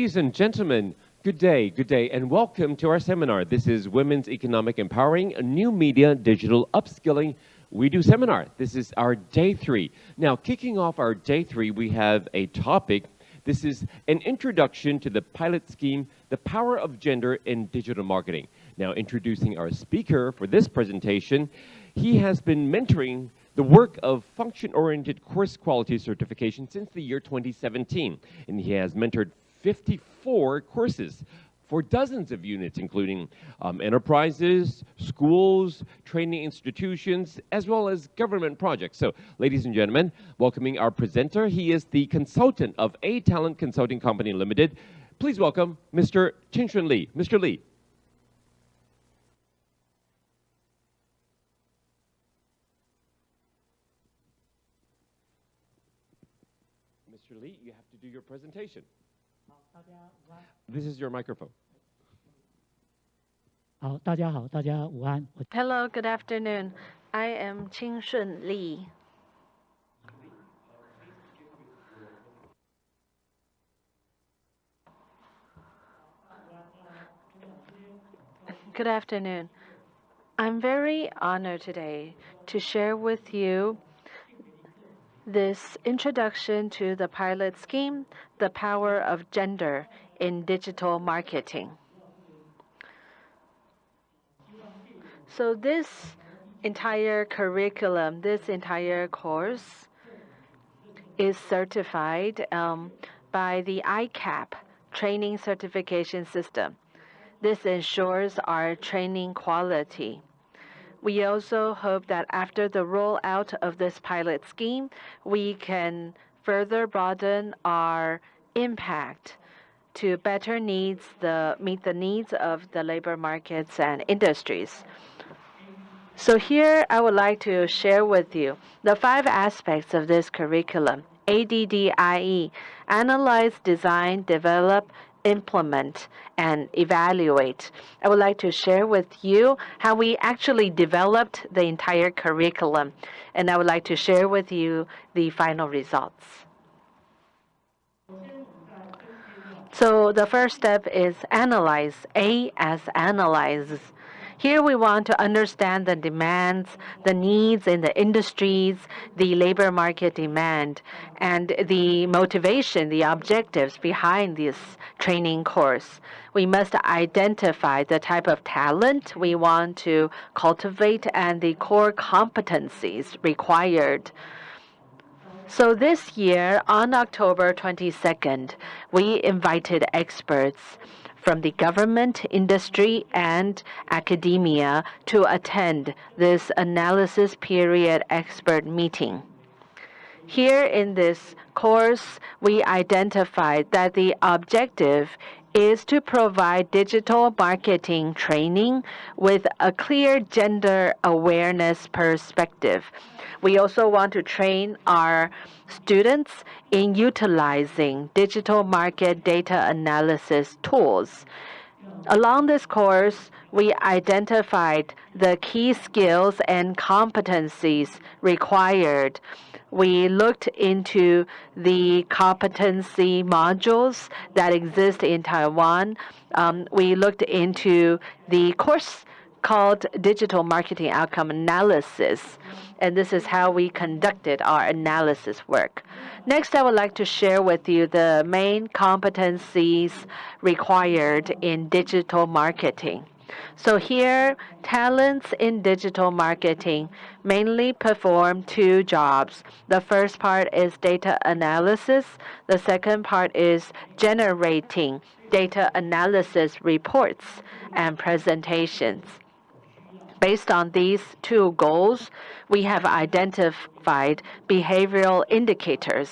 Ladies and gentlemen, good day, and welcome to our seminar. This is Women's Economic Empowering, a New Media Digital Upskilling WEDU seminar. This is our day 3. Now, kicking off our day 3, we have a topic. This is an introduction to the pilot scheme, The Power of Gender in Digital Marketing. Now, introducing our speaker for this presentation, he has been mentoring the work of function-oriented course quality certification since the year 2017, and he has mentored 54 courses for dozens of units, including enterprises, schools, training institutions, as well as government projects. So, ladies and gentlemen, welcoming our presenter. He is the consultant of A Talent Consulting Company Limited. Please welcome Mr. Qingshun Li. Mr. Li. Mr. Li, you have to do your presentation. This is your microphone. Hello, good afternoon. I am Qingshun Li. Good afternoon. I'm very honored today to share with you this introduction to the pilot scheme, The Power of Gender in Digital Marketing. So this entire curriculum, this entire course is certified by the ICAP training certification system. This ensures our training quality. We also hope that after the rollout of this pilot scheme, we can further broaden our impact to better meet the needs of the labor markets and industries. So here I would like to share with you the 5 aspects of this curriculum. ADDIE: analyze, design, develop, implement, and evaluate. I would like to share with you how we actually developed the entire curriculum, and I would like to share with you the final results. So the first step is analyze. A as analyze. Here we want to understand the demands, the needs in the industries, the labor market demand, and the motivation, the objectives behind this training course. We must identify the type of talent we want to cultivate and the core competencies required. So this year, on October 22nd, we invited experts from the government, industry, and academia to attend this analysis period expert meeting. Here in this course, we identified that the objective is to provide digital marketing training with a clear gender awareness perspective. We also want to train our students in utilizing digital market data analysis tools. Along this course, we identified the key skills and competencies required. We looked into the competency modules that exist in Taiwan. We looked into the course called Digital Marketing Outcome Analysis, and this is how we conducted our analysis work. Next, I would like to share with you the main competencies required in digital marketing. So here, talents in digital marketing mainly perform 2 jobs. The first part is data analysis. The second part is generating data analysis reports and presentations. Based on these 2 goals, we have identified behavioral indicators.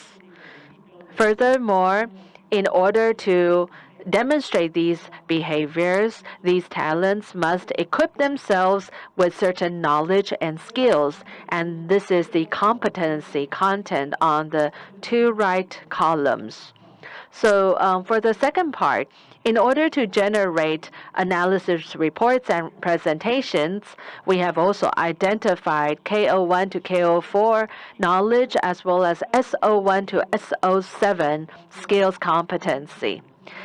Furthermore, in order to demonstrate these behaviors, these talents must equip themselves with certain knowledge and skills, and this is the competency content on the 2 right columns. So for the second part, in order to generate analysis reports and presentations, we have also identified KO1 to KO4 knowledge as well as SO1 to SO7 skills competency.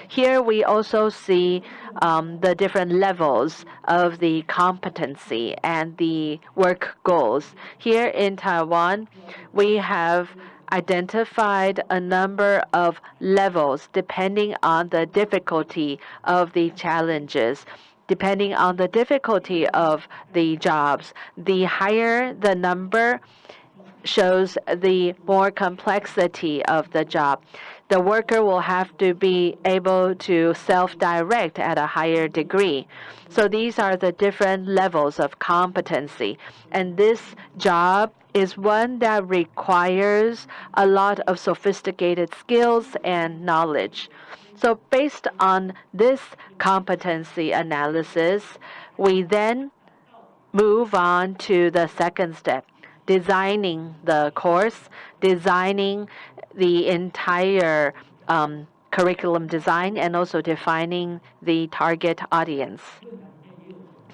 Here we also see the different levels of the competency and the work goals. Here in Taiwan, we have identified a number of levels depending on the difficulty of the challenges. Depending on the difficulty of the jobs, the higher the number shows the more complexity of the job. The worker will have to be able to self-direct at a higher degree. So these are the different levels of competency. And this job is one that requires a lot of sophisticated skills and knowledge. So based on this competency analysis, we then move on to the second step, designing the course, designing the entire curriculum design, and also defining the target audience.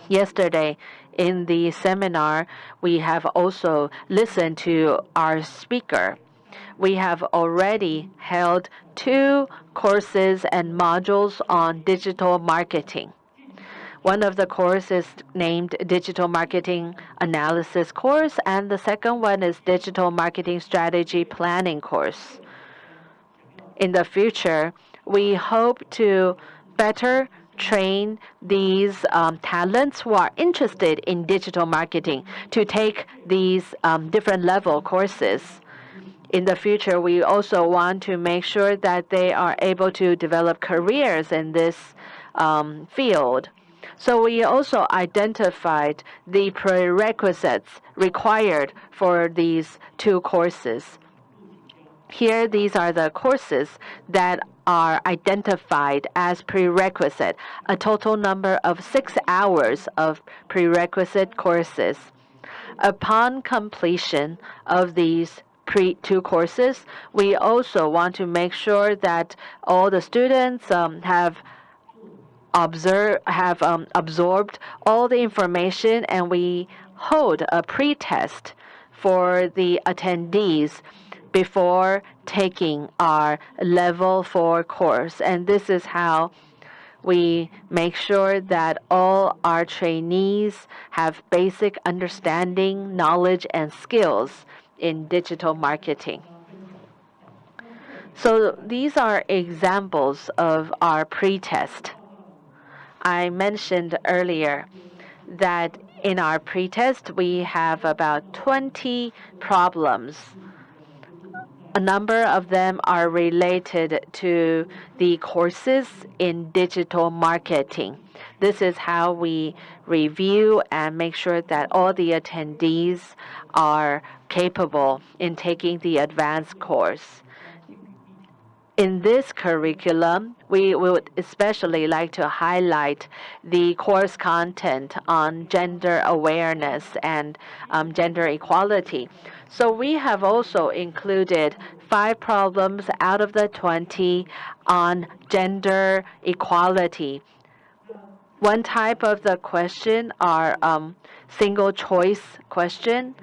Yesterday, in the seminar, we have also listened to our speaker. We have already held 2 courses and modules on digital marketing. One of the courses is named Digital Marketing Analysis course, and the second one is Digital Marketing Strategy Planning course. In the future, we hope to better train these talents who are interested in digital marketing to take these different level courses. In the future, we also want to make sure that they are able to develop careers in this field. So we also identified the prerequisites required for these 2 courses. Here, these are the courses that are identified as prerequisite, a total number of 6 hours of prerequisite courses. Upon completion of these 2 courses, we also want to make sure that all the students have absorbed all the information, and we hold a pre-test for the attendees before taking our level 4 course. And this is how we make sure that all our trainees have basic understanding, knowledge, and skills in digital marketing. So these are examples of our pre-test. I mentioned earlier that in our pretest we have about 20 problems. A number of them are related to the courses in digital marketing. This is how we review and make sure that all the attendees are capable in taking the advanced course. In this curriculum, we would especially like to highlight the course content on gender awareness and gender equality. So we have also included 5 problems out of the 20 on gender equality. One type of the question are single choice question.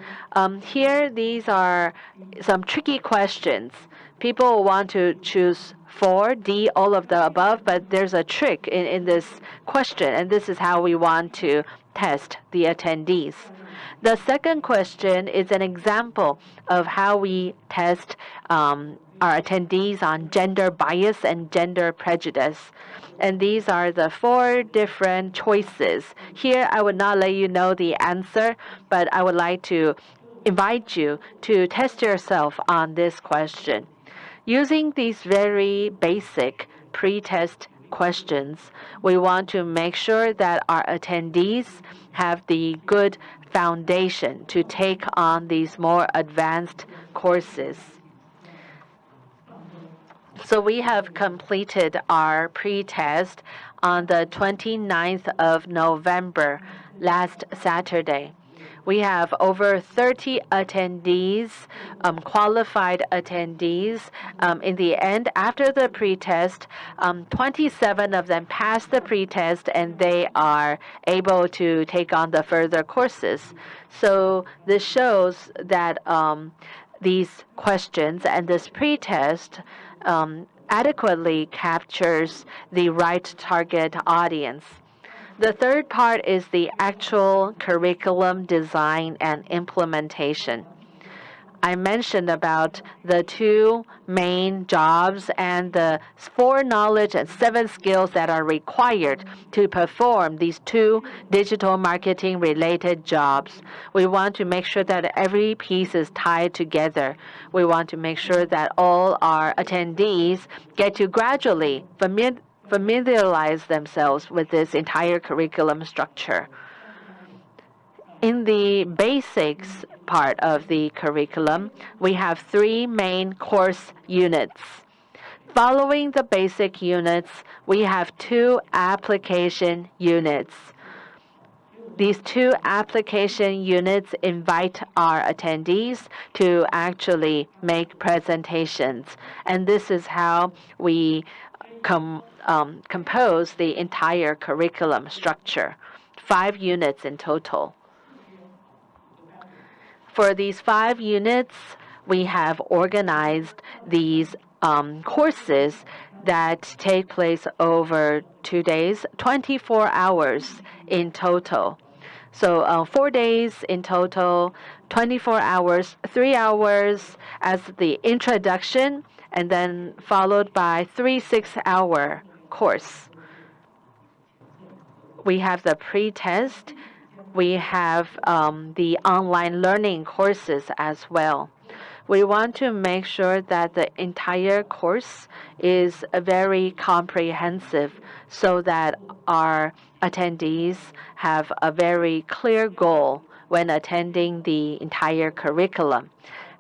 Here, these are some tricky questions. People want to choose 4, D, all of the above, but there's a trick in this question, and this is how we want to test the attendees. The second question is an example of how we test our attendees on gender bias and gender prejudice. And these are the 4 different choices. Here, I would not let you know the answer, but I would like to invite you to test yourself on this question. Using these very basic pre-test questions, we want to make sure that our attendees have the good foundation to take on these more advanced courses. So we have completed our pre-test on the 29th of November, last Saturday. We have over 30 attendees, qualified attendees. In the end, after the pretest, 27 of them passed the pretest and they are able to take on the further courses. So this shows that these questions and this pretest adequately captures the right target audience. The third part is the actual curriculum design and implementation. I mentioned about the two main jobs and the 4 knowledge and 7 skills that are required to perform these two digital marketing related jobs. We want to make sure that every piece is tied together. We want to make sure that all our attendees get to gradually familiarize themselves with this entire curriculum structure. In the basics part of the curriculum, we have 3 main course units. Following the basic units, we have 2 application units. These 2 application units invite our attendees to actually make presentations. And this is how we compose the entire curriculum structure. 5 units in total. For these 5 units, we have organized these courses that take place over 2 days, 24 hours in total. So 4 days in total, 24 hours, 3 hours as the introduction, and then followed by 3 6-hour course. We have the pre-test. We have the online learning courses as well. We want to make sure that the entire course is very comprehensive so that our attendees have a very clear goal when attending the entire curriculum.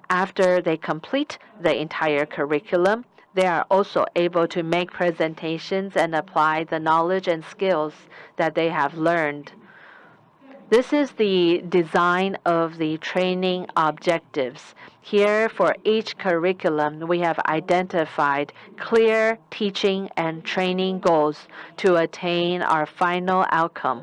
After they complete the entire curriculum, they are also able to make presentations and apply the knowledge and skills that they have learned. This is the design of the training objectives. Here, for each curriculum, we have identified clear teaching and training goals to attain our final outcome.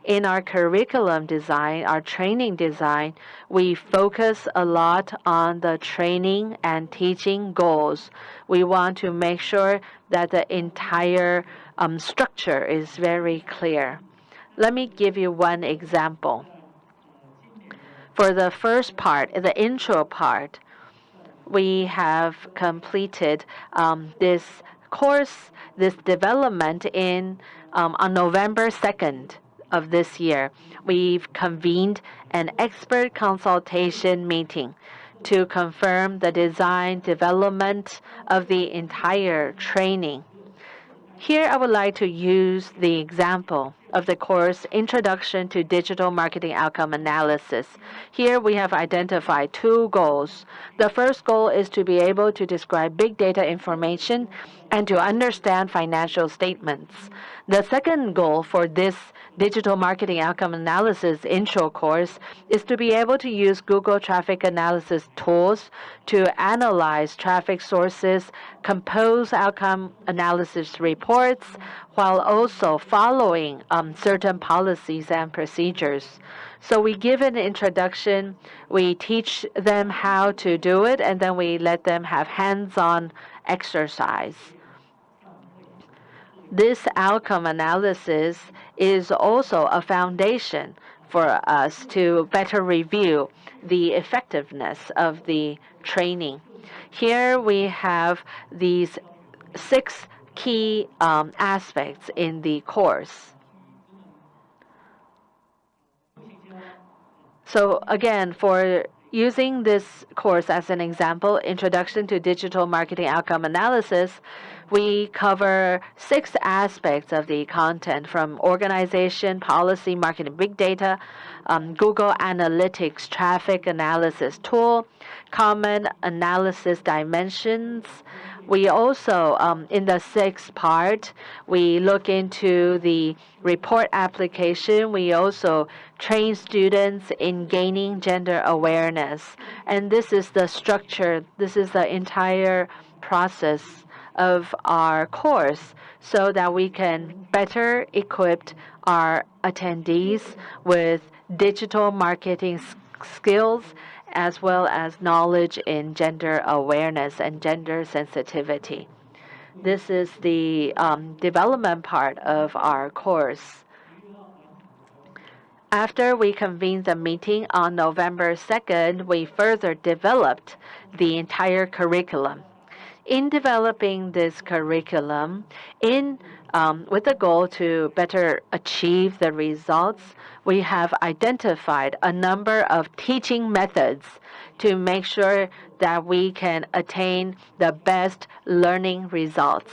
In our curriculum design, our training design, we focus a lot on the training and teaching goals. We want to make sure that the entire structure is very clear. Let me give you one example. For the first part, the intro part, we have completed this course, this development on November 2nd of this year. We've convened an expert consultation meeting to confirm the design development of the entire training. Here, I would like to use the example of the course Introduction to Digital Marketing Outcome Analysis. Here, we have identified 2 goals. The first goal is to be able to describe big data information and to understand financial statements. The second goal for this Digital Marketing Outcome Analysis intro course is to be able to use Google traffic analysis tools to analyze traffic sources, compose outcome analysis reports, while also following certain policies and procedures. So we give an introduction, we teach them how to do it, and then we let them have hands-on exercise. This outcome analysis is also a foundation for us to better review the effectiveness of the training. Here we have these 6 key aspects in the course. So again, for using this course as an example, Introduction to Digital Marketing Outcome Analysis, we cover 6 aspects of the content from organization, policy, marketing, big data, Google Analytics traffic analysis tool, common analysis dimensions. We also, in the 6th part, we look into the report application. We also train students in gaining gender awareness. And this is the structure, this is the entire process of our course so that we can better equip our attendees with digital marketing skills as well as knowledge in gender awareness and gender sensitivity. This is the development part of our course. After we convened the meeting on November 2nd, we further developed the entire curriculum. In developing this curriculum, with the goal to better achieve the results, we have identified a number of teaching methods to make sure that we can attain the best learning results.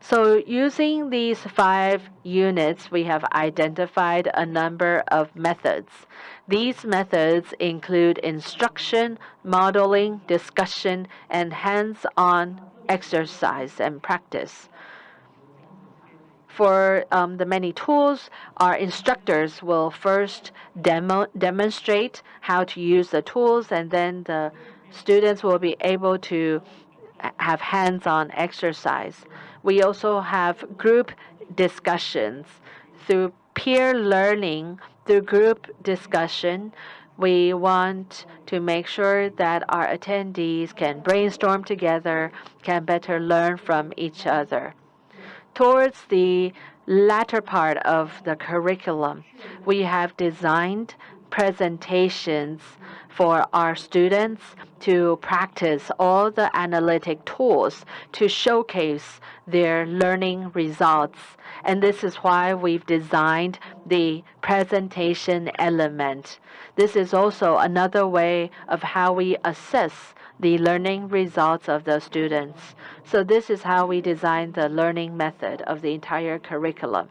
So using these 5 units, we have identified a number of methods. These methods include instruction, modeling, discussion, and hands-on exercise and practice. For the many tools, our instructors will first demonstrate how to use the tools, and then the students will be able to have hands-on exercise. We also have group discussions through peer learning, through group discussion. We want to make sure that our attendees can brainstorm together, can better learn from each other. Towards the latter part of the curriculum, we have designed presentations for our students to practice all the analytic tools to showcase their learning results. And this is why we've designed the presentation element. This is also another way of how we assess the learning results of the students. So this is how we design the learning method of the entire curriculum.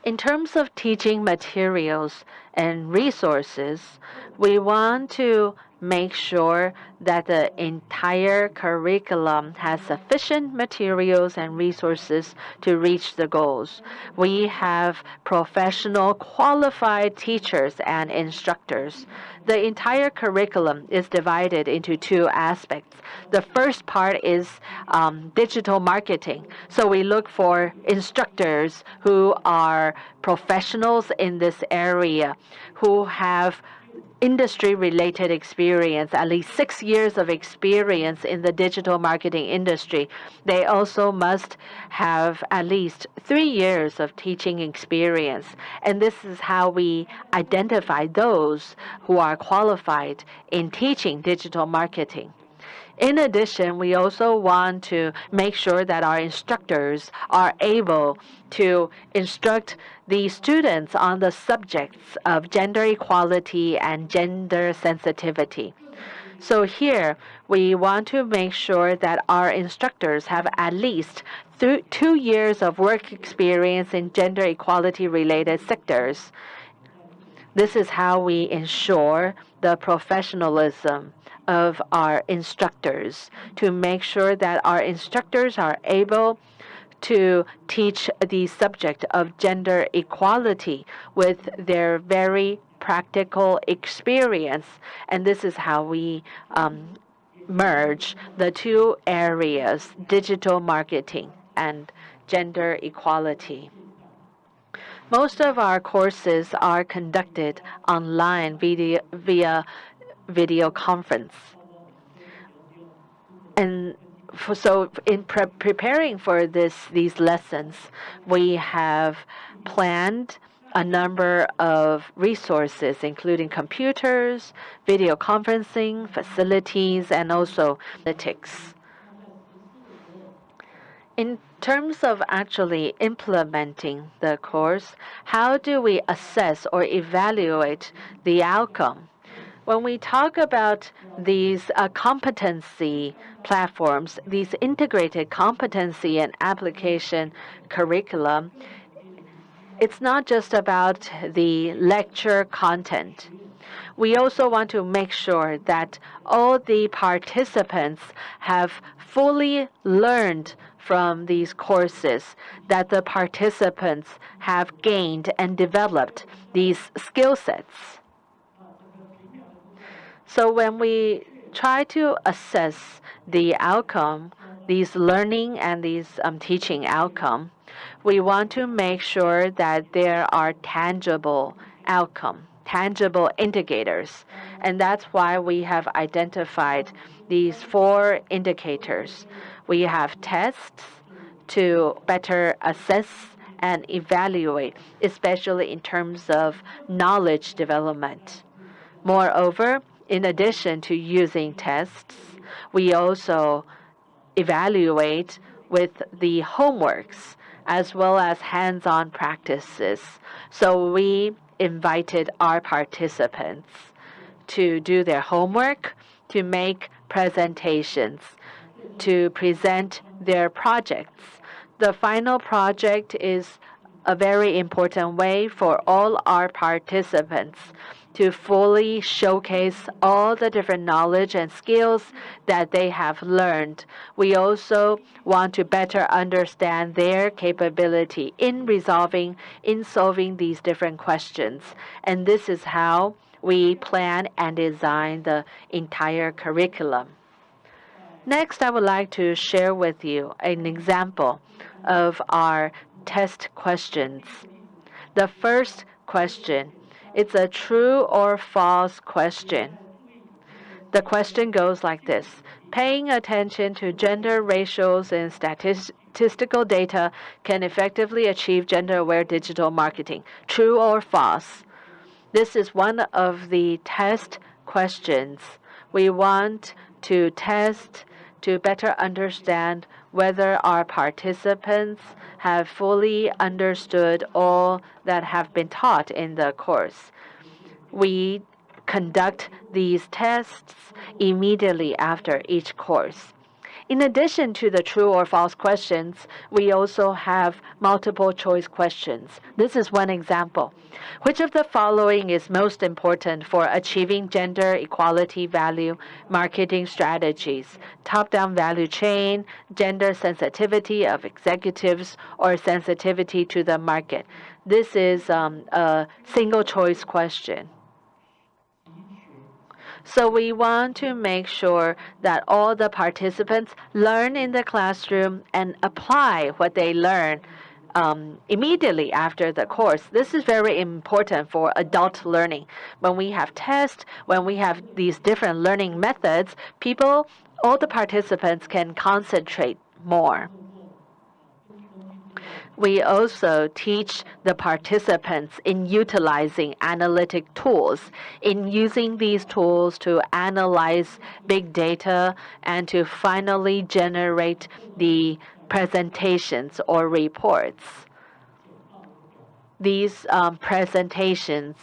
In terms of teaching materials and resources, we want to make sure that the entire curriculum has sufficient materials and resources to reach the goals. We have professional, qualified teachers and instructors. The entire curriculum is divided into 2 aspects. The first part is digital marketing. So we look for instructors who are professionals in this area, who have industry-related experience, at least 6 years of experience in the digital marketing industry. They also must have at least 3 years of teaching experience. And this is how we identify those who are qualified in teaching digital marketing. In addition, we also want to make sure that our instructors are able to instruct the students on the subjects of gender equality and gender sensitivity. So here, we want to make sure that our instructors have at least 2 years of work experience in gender equality related sectors. This is how we ensure the professionalism of our instructors, to make sure that our instructors are able to teach the subject of gender equality with their very practical experience. And this is how we merge the 2 areas, digital marketing and gender equality. Most of our courses are conducted online via video conference. And so in preparing for these lessons, we have planned a number of resources, including computers, video conferencing facilities, and also analytics. In terms of actually implementing the course, how do we assess or evaluate the outcome? When we talk about these competency platforms, these integrated competency and application curriculum, it's not just about the lecture content. We also want to make sure that all the participants have fully learned from these courses, that the participants have gained and developed these skill sets. So when we try to assess the outcome, these learning and these teaching outcome, we want to make sure that there are tangible outcome, tangible indicators. And that's why we have identified these 4 indicators. We have tests to better assess and evaluate, especially in terms of knowledge development. Moreover, in addition to using tests, we also evaluate with the homeworks as well as hands-on practices. So we invited our participants to do their homework, to make presentations, to present their projects. The final project is a very important way for all our participants to fully showcase all the different knowledge and skills that they have learned. We also want to better understand their capability in solving these different questions. And this is how we plan and design the entire curriculum. Next, I would like to share with you an example of our test questions. The first question, it's a true or false question. The question goes like this: paying attention to gender ratios in statistical data can effectively achieve gender-aware digital marketing. True or false? This is one of the test questions. We want to test to better understand whether our participants have fully understood all that have been taught in the course. We conduct these tests immediately after each course. In addition to the true or false questions, we also have multiple choice questions. This is one example. Which of the following is most important for achieving gender equality value marketing strategies? Top-down value chain, gender sensitivity of executives, or sensitivity to the market? This is a single choice question. So we want to make sure that all the participants learn in the classroom and apply what they learn immediately after the course. This is very important for adult learning. When we have tests, when we have these different learning methods, all the participants can concentrate more. We also teach the participants in utilizing analytic tools, in using these tools to analyze big data and to finally generate the presentations or reports. These presentations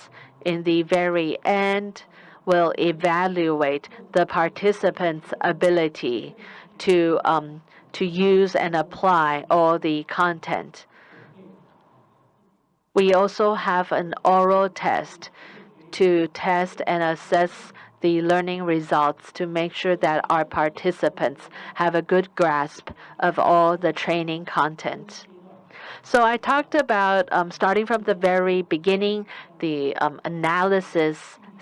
in the very end will evaluate the participants' ability to use and apply all the content. We also have an oral test to test and assess the learning results to make sure that our participants have a good grasp of all the training content. So I talked about starting from the very beginning, the analysis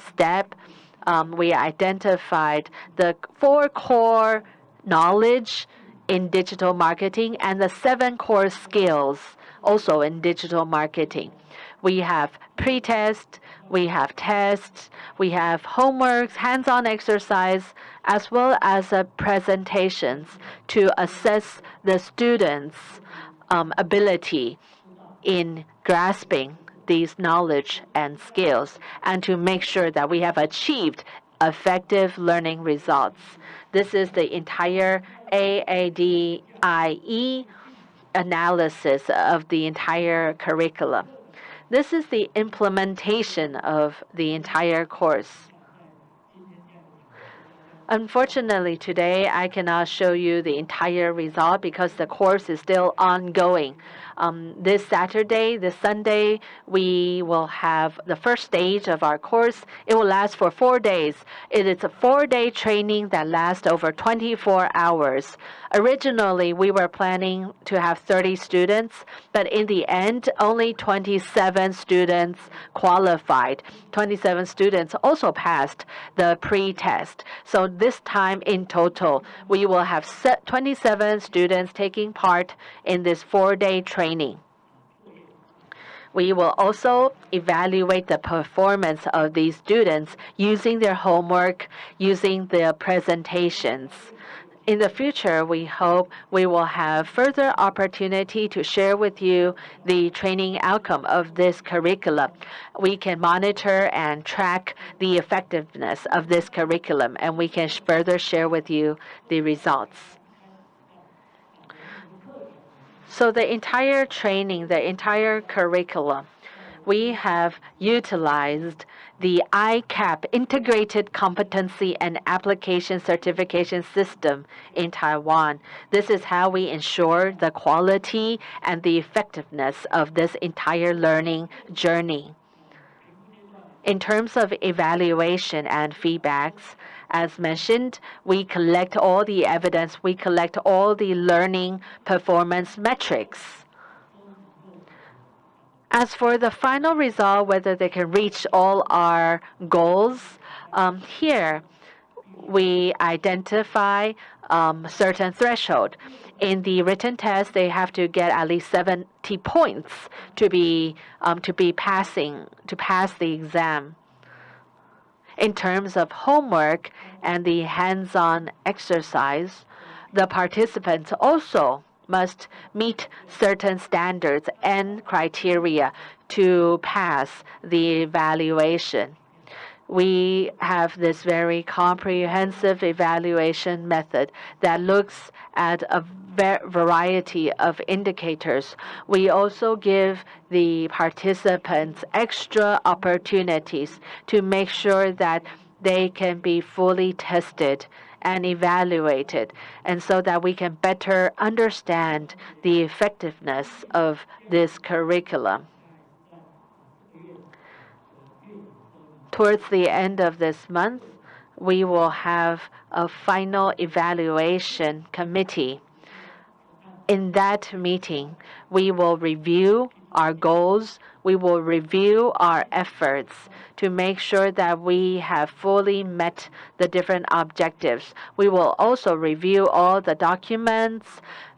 step. We identified the 4 core knowledge in digital marketing and the 7 core skills also in digital marketing. We have pre-test, we have tests, we have homeworks, hands-on exercise, as well as presentations to assess the students' ability in grasping these knowledge and skills, and to make sure that we have achieved effective learning results. This is the entire AADIE analysis of the entire curriculum. This is the implementation of the entire course. Unfortunately, today I cannot show you the entire result because the course is still ongoing. This Saturday, this Sunday, we will have the first stage of our course. It will last for 4 days. It is a 4-day training that lasts over 24 hours. Originally, we were planning to have 30 students, but in the end, only 27 students qualified. 27 students also passed the pre-test. So this time in total, we will have 27 students taking part in this 4-day training. We will also evaluate the performance of these students using their homework, using their presentations. In the future, we hope we will have further opportunity to share with you the training outcome of this curriculum. We can monitor and track the effectiveness of this curriculum, and we can further share with you the results. So the entire training, the entire curriculum, we have utilized the ICAP Integrated Competency and Application Certification System in Taiwan. This is how we ensure the quality and the effectiveness of this entire learning journey. In terms of evaluation and feedbacks, as mentioned, we collect all the evidence, we collect all the learning performance metrics. As for the final result, whether they can reach all our goals, here we identify certain threshold. In the written test, they have to get at least 70 points to pass the exam. In terms of homework and the hands-on exercise, the participants also must meet certain standards and criteria to pass the evaluation. We have this very comprehensive evaluation method that looks at a variety of indicators. We also give the participants extra opportunities to make sure that they can be fully tested and evaluated, and so that we can better understand the effectiveness of this curriculum. Towards the end of this month, we will have a final evaluation committee. In that meeting, we will review our goals, we will review our efforts to make sure that we have fully met the different objectives. We will also review all the documents,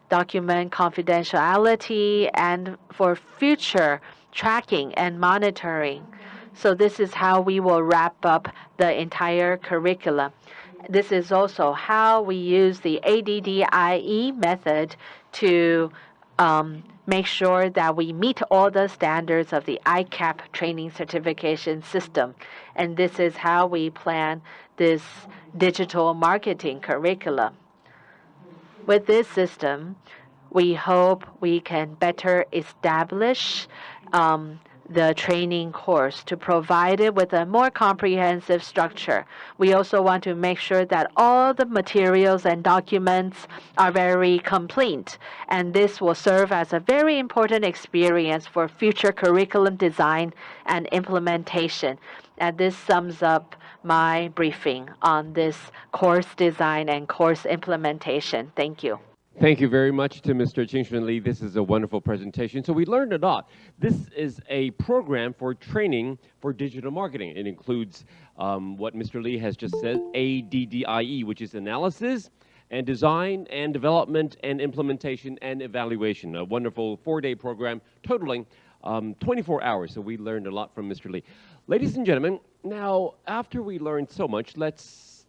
document confidentiality, and for future tracking and monitoring. So this is how we will wrap up the entire curriculum. This is also how we use the ADDIE method to make sure that we meet all the standards of the ICAP training certification system. And this is how we plan this digital marketing curriculum. With this system, we hope we can better establish the training course to provide it with a more comprehensive structure. We also want to make sure that all the materials and documents are very complete, and this will serve as a very important experience for future curriculum design and implementation. And this sums up my briefing on this course design and course implementation. Thank you. Thank you very much to Mr. Ching-Shun Lee. This is a wonderful presentation. So we learned a lot. This is a program for training for digital marketing. It includes what Mr. Lee has just said, ADDIE, which is analysis and design and development and implementation and evaluation. A wonderful 4-day program totaling 24 hours. So we learned a lot from Mr. Lee. Ladies and gentlemen, now after we learned so much, let's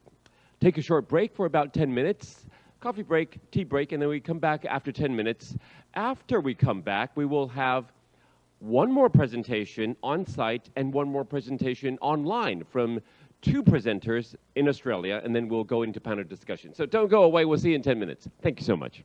take a short break for about 10 minutes. Coffee break, tea break, and then we come back after 10 minutes. After we come back, we will have one more presentation on site and one more presentation online from 2 presenters in Australia, and then we'll go into panel discussion. So don't go away. We'll see you in 10 minutes. Thank you so much.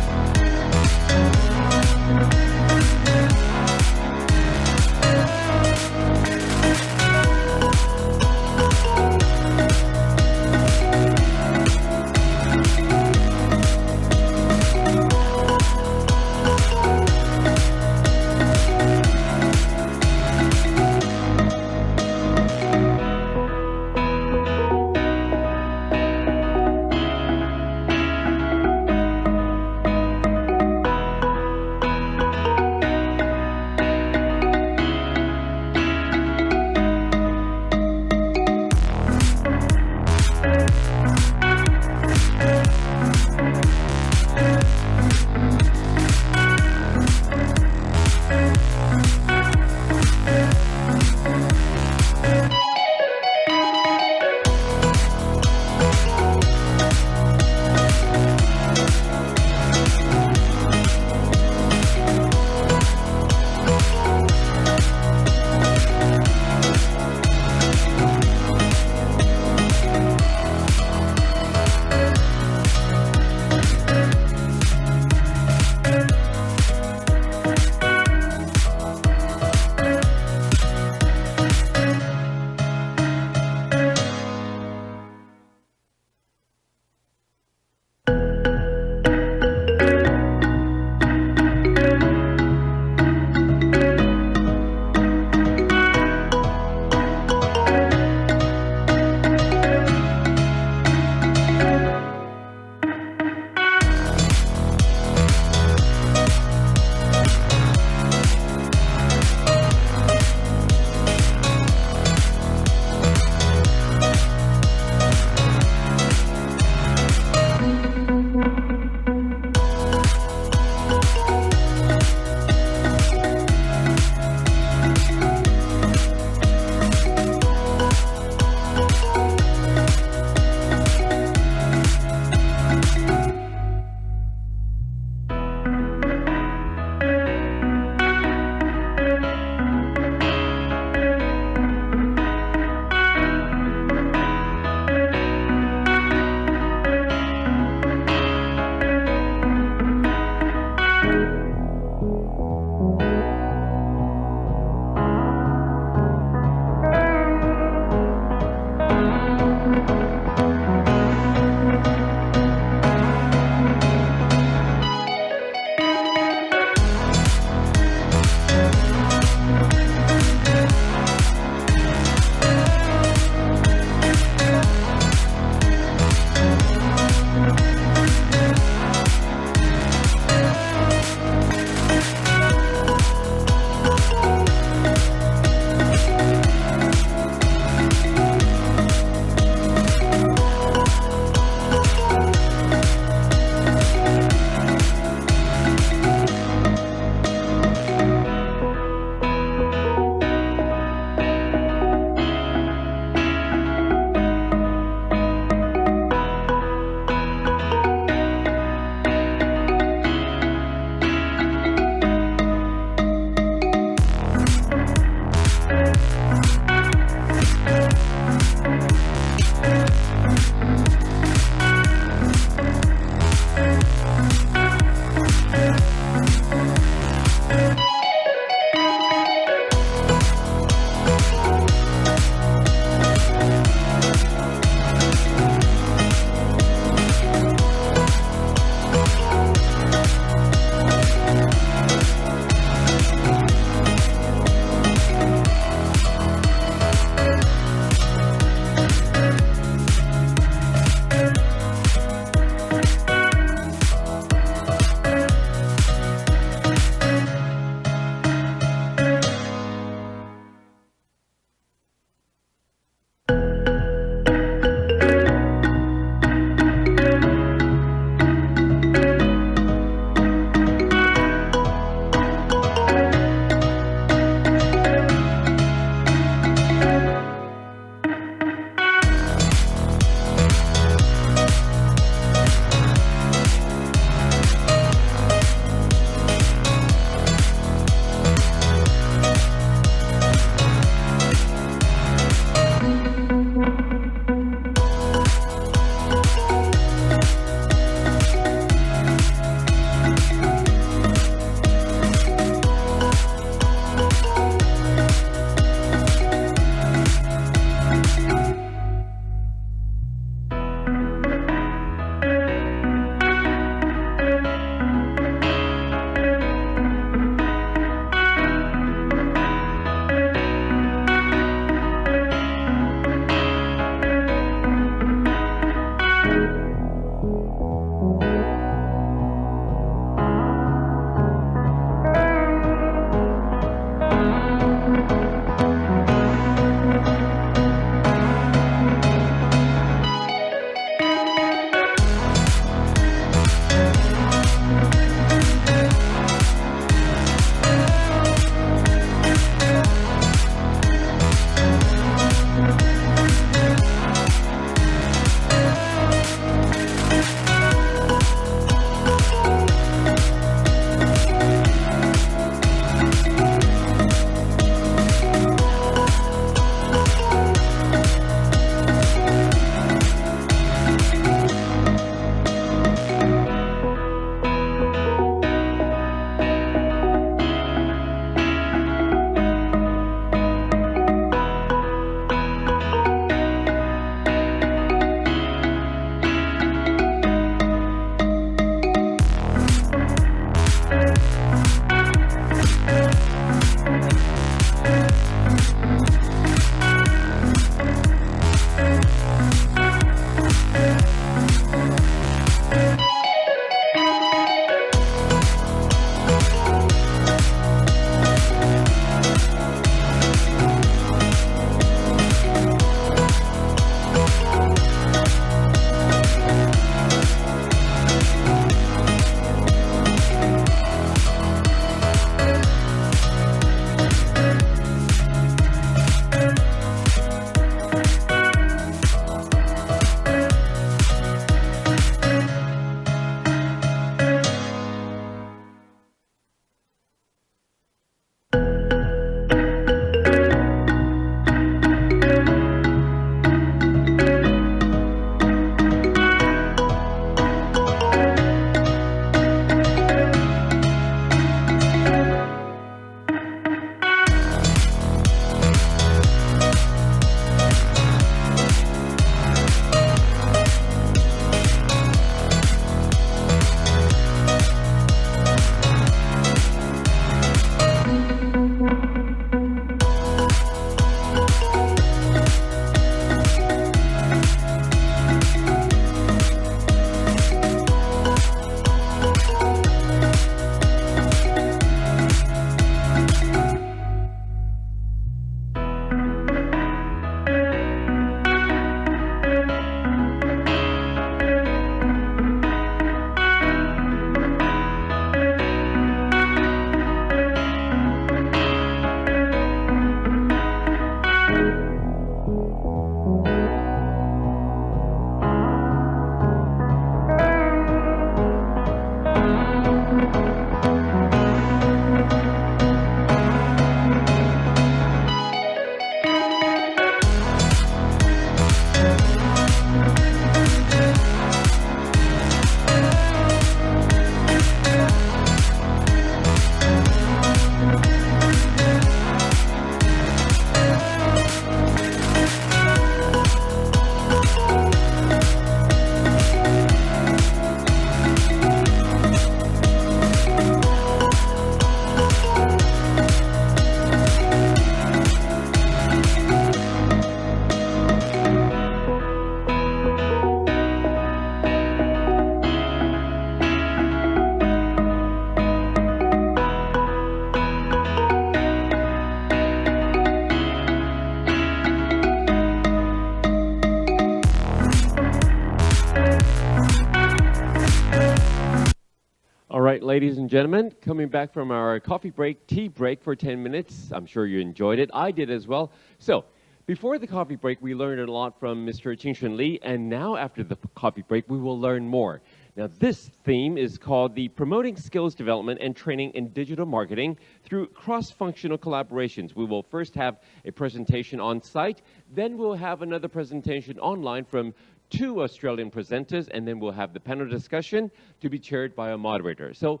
ladies and gentlemen, coming back from our coffee break, tea break for 10 minutes. I'm sure you enjoyed it. I did as well. So, before the coffee break, we learned a lot from Mr. Qingshun Li, and now after the coffee break, we will learn more. Now, this theme is called the Promoting Skills Development and Training in Digital Marketing through Cross-Functional Collaborations. We will first have a presentation on site, then we'll have another presentation online from 2 Australian presenters, and then we'll have the panel discussion to be chaired by a moderator. So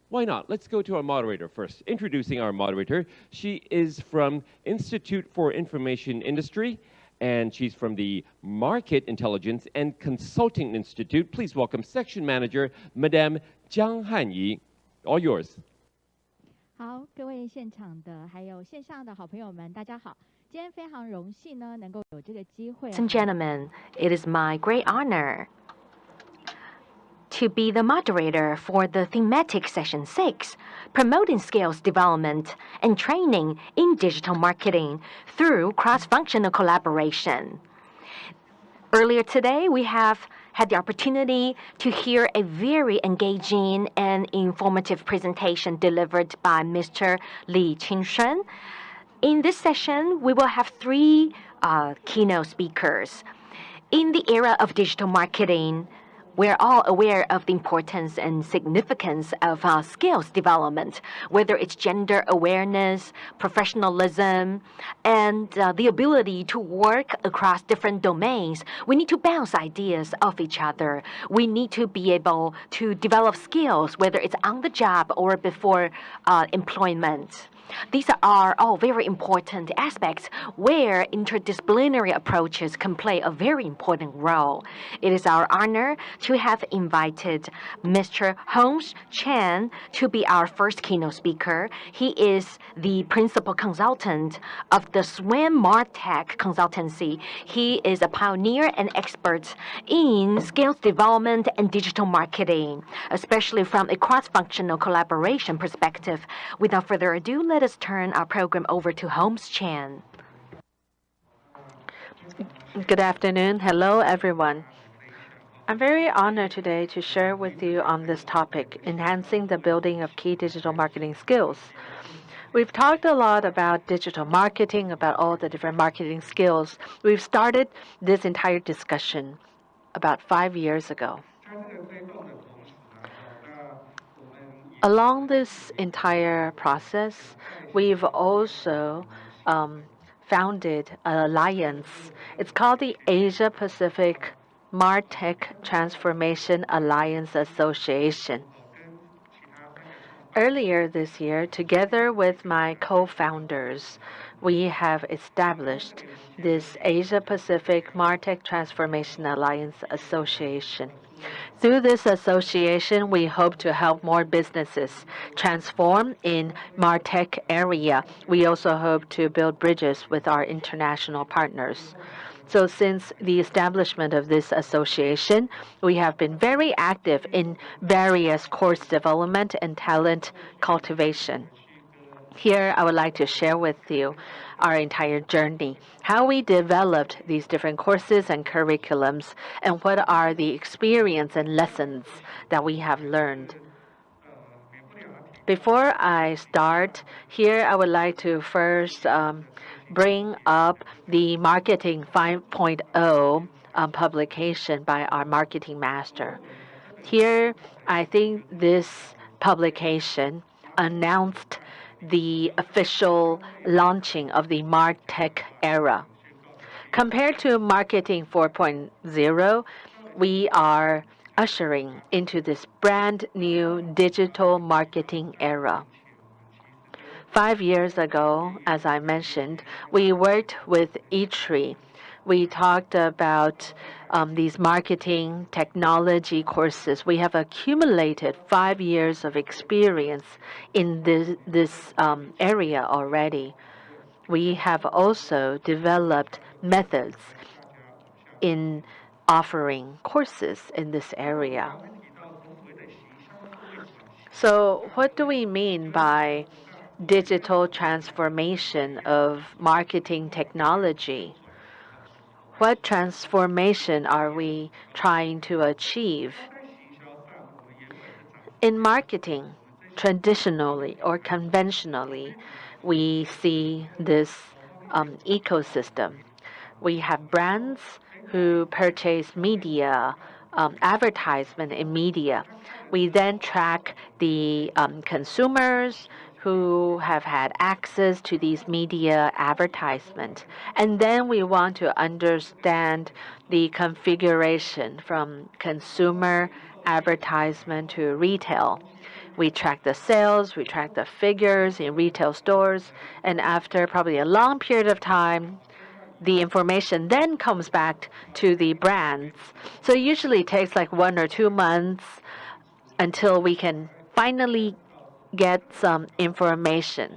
why not? Let's go to our moderator first. Introducing our moderator, she is from Institute for Information Industry, and she's from the Market Intelligence and Consulting Institute. Please welcome Section Manager, Madame Jiang Hanyi. All yours. 好，各位现场的还有线上的好朋友们，大家好。今天非常荣幸呢，能够有这个机会。 Ladies and gentlemen, it is my great honor to be the moderator for the thematic session 6, Promoting Skills Development and Training in Digital Marketing through Cross-Functional Collaboration. Earlier today, we have had the opportunity to hear a very engaging and informative presentation delivered by Mr. Li Qingshun. In this session, we will have 3 keynote speakers. In the era of digital marketing, we're all aware of the importance and significance of skills development, whether it's gender awareness, professionalism, and the ability to work across different domains. We need to bounce ideas off each other. We need to be able to develop skills, whether it's on the job or before employment. These are all very important aspects where interdisciplinary approaches can play a very important role. It is our honor to have invited Mr. Holmes Chen to be our first keynote speaker. He is the principal consultant of the SWIM Martech consultancy. He is a pioneer and expert in skills development and digital marketing, especially from a cross-functional collaboration perspective. Without further ado, let us turn our program over to Holmes Chan. Good afternoon. Hello, everyone. I'm very honored today to share with you on this topic, enhancing the building of key digital marketing skills. We've talked a lot about digital marketing, about all the different marketing skills. We've started this entire discussion about 5 years ago. Along this entire process, we've also founded an alliance. It's called the Asia Pacific Martech Transformation Alliance Association. Earlier this year, together with my co-founders, we have established this Asia Pacific Martech Transformation Alliance Association. Through this association, we hope to help more businesses transform in Martech area. We also hope to build bridges with our international partners. So since the establishment of this association, we have been very active in various course development and talent cultivation. Here, I would like to share with you our entire journey, how we developed these different courses and curriculums, and what are the experience and lessons that we have learned. Before I start, here I would like to first bring up the Marketing 5.0 publication by our marketing master. Here, I think this publication announced the official launching of the Martech era. Compared to Marketing 4.0, we are ushering into this brand new digital marketing era. 5 years ago, as I mentioned, we worked with eTree. We talked about these marketing technology courses. We have accumulated 5 years of experience in this area already. We have also developed methods in offering courses in this area. So what do we mean by digital transformation of marketing technology? What transformation are we trying to achieve? In marketing, traditionally or conventionally, we see this ecosystem. We have brands who purchase media, advertisement in media. We then track the consumers who have had access to these media advertisement. And then we want to understand the configuration from consumer advertisement to retail. We track the sales, we track the figures in retail stores, and after probably a long period of time, the information then comes back to the brands. So it usually takes like 1 or 2 months until we can finally get some information.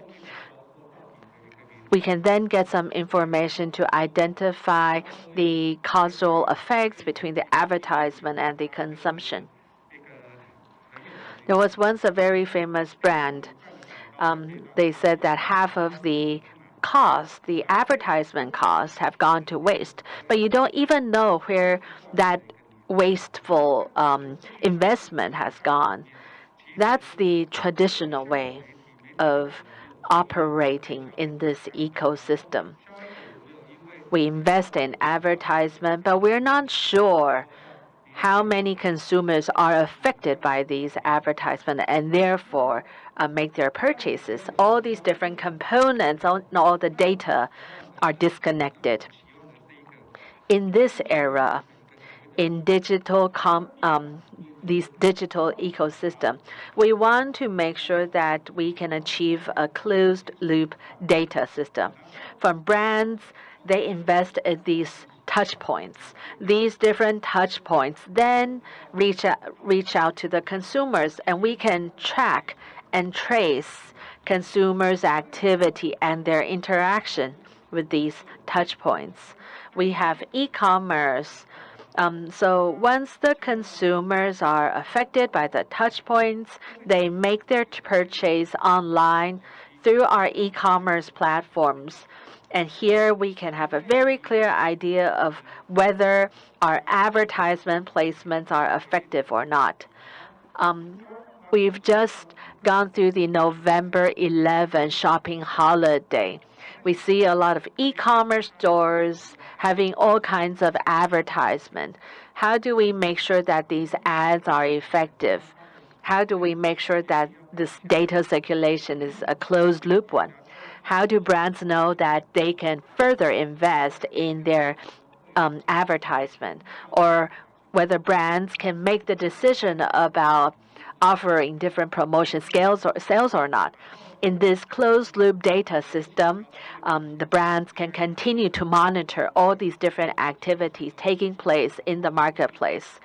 We can then get some information to identify the causal effects between the advertisement and the consumption. There was once a very famous brand. They said that half of the cost, the advertisement costs, have gone to waste. But you don't even know where that wasteful investment has gone. That's the traditional way of operating in this ecosystem. We invest in advertisement, but we're not sure how many consumers are affected by these advertisements and therefore make their purchases. All these different components, all the data are disconnected. In this era, in these digital ecosystem, we want to make sure that we can achieve a closed loop data system. From brands, they invest in these touch points. These different touch points then reach out to the consumers, and we can track and trace consumers' activity and their interaction with these touch points. We have e-commerce. So once the consumers are affected by the touch points, they make their purchase online through our e-commerce platforms. And here we can have a very clear idea of whether our advertisement placements are effective or not. We've just gone through the November 11 shopping holiday. We see a lot of e-commerce stores having all kinds of advertisement. How do we make sure that these ads are effective? How do we make sure that this data circulation is a closed loop one? How do brands know that they can further invest in their advertisement, or whether brands can make the decision about offering different promotion scales or sales or not? In this closed loop data system, the brands can continue to monitor all these different activities taking place in the marketplace.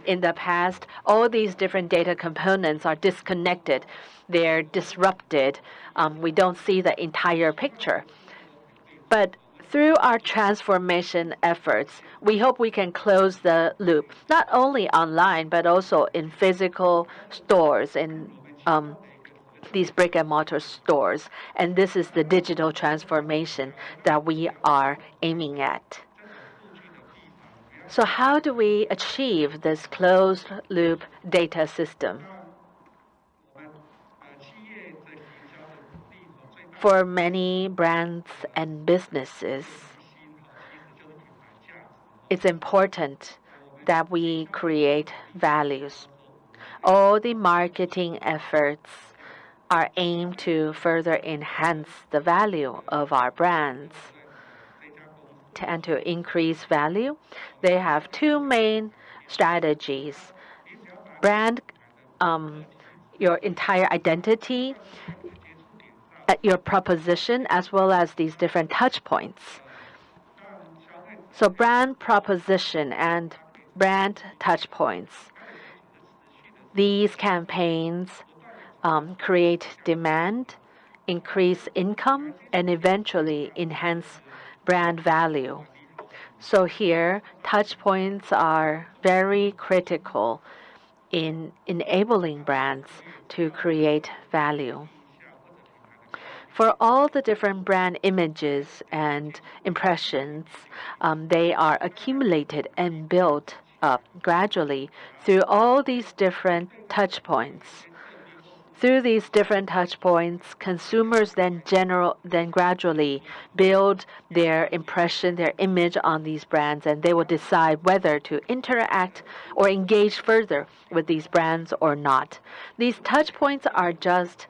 In the past, all these different data components are disconnected. They're disrupted. We don't see the entire picture. But through our transformation efforts, we hope we can close the loop, not only online, but also in physical stores, in these brick and mortar stores. And this is the digital transformation that we are aiming at. So how do we achieve this closed loop data system? For many brands and businesses, it's important that we create values. All the marketing efforts are aimed to further enhance the value of our brands. And to increase value, they have two main strategies. Brand, your entire identity, your proposition, as well as these different touch points. So brand proposition and brand touch points. These campaigns create demand, increase income, and eventually enhance brand value. So here, touch points are very critical in enabling brands to create value. For all the different brand images and impressions, they are accumulated and built up gradually through all these different touch points. Through these different touch points, consumers then gradually build their impression, their image on these brands, and they will decide whether to interact or engage further with these brands or not. These touch points are just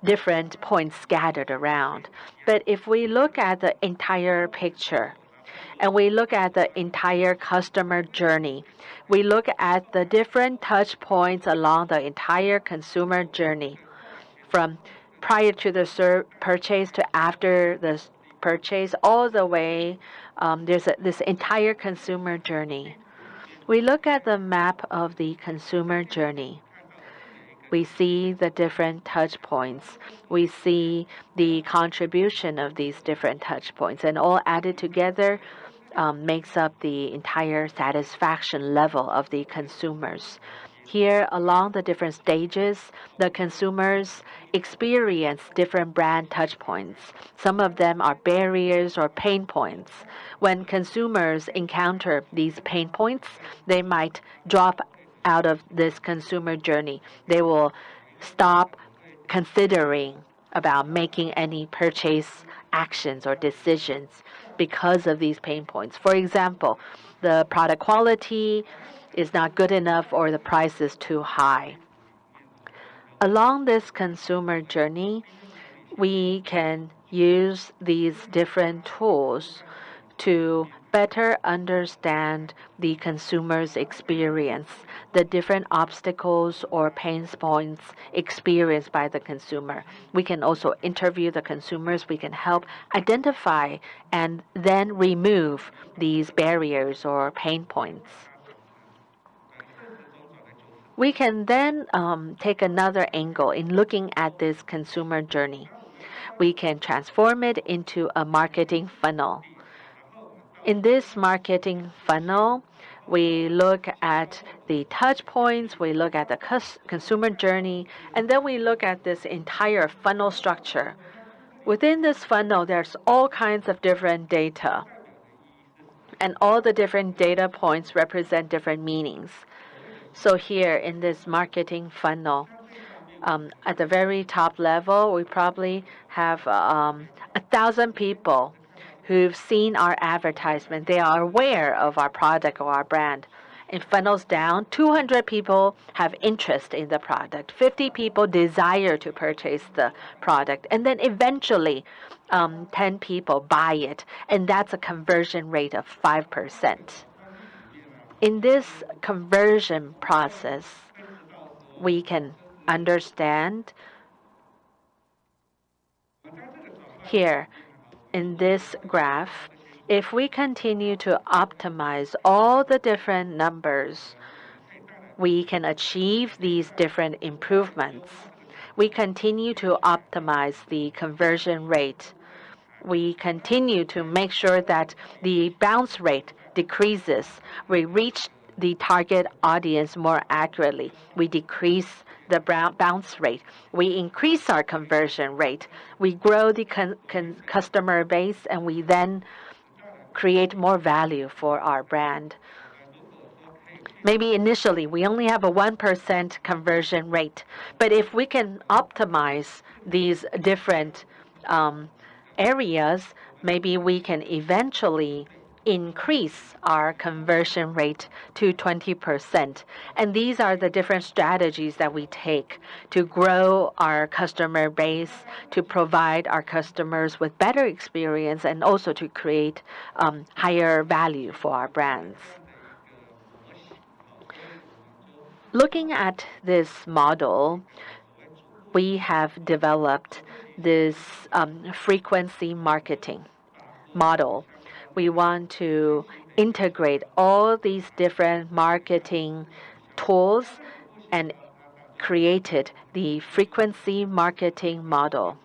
different points scattered around. But if we look at the entire picture, and we look at the entire customer journey. We look at the different touch points along the entire consumer journey, from prior to the purchase to after the purchase, all the way. There's this entire consumer journey. We look at the map of the consumer journey. We see the different touch points. We see the contribution of these different touch points, and all added together makes up the entire satisfaction level of the consumers. Here, along the different stages, the consumers experience different brand touch points. Some of them are barriers or pain points. When consumers encounter these pain points, they might drop out of this consumer journey. They will stop considering about making any purchase actions or decisions because of these pain points. For example, the product quality is not good enough or the price is too high. Along this consumer journey, we can use these different tools to better understand the consumer's experience, the different obstacles or pain points experienced by the consumer. We can also interview the consumers. We can help identify and then remove these barriers or pain points. We can then take another angle in looking at this consumer journey. We can transform it into a marketing funnel. In this marketing funnel, we look at the touch points, we look at the consumer journey, and then we look at this entire funnel structure. Within this funnel, there's all kinds of different data, and all the different data points represent different meanings. So here in this marketing funnel, at the very top level, we probably have 1,000 people who've seen our advertisement. They are aware of our product or our brand. It funnels down. 200 people have interest in the product. 50 people desire to purchase the product. And then eventually, 10 people buy it. And that's a conversion rate of 5%. In this conversion process, we can understand here in this graph, if we continue to optimize all the different numbers, we can achieve these different improvements. We continue to optimize the conversion rate. We continue to make sure that the bounce rate decreases. We reach the target audience more accurately. We decrease the bounce rate. We increase our conversion rate. We grow the customer base, and we then create more value for our brand. Maybe initially we only have a 1% conversion rate, but if we can optimize these different areas, maybe we can eventually increase our conversion rate to 20%. And these are the different strategies that we take to grow our customer base, to provide our customers with better experience, and also to create higher value for our brands. Looking at this model, we have developed this frequency marketing model. We want to integrate all these different marketing tools and created the frequency marketing model.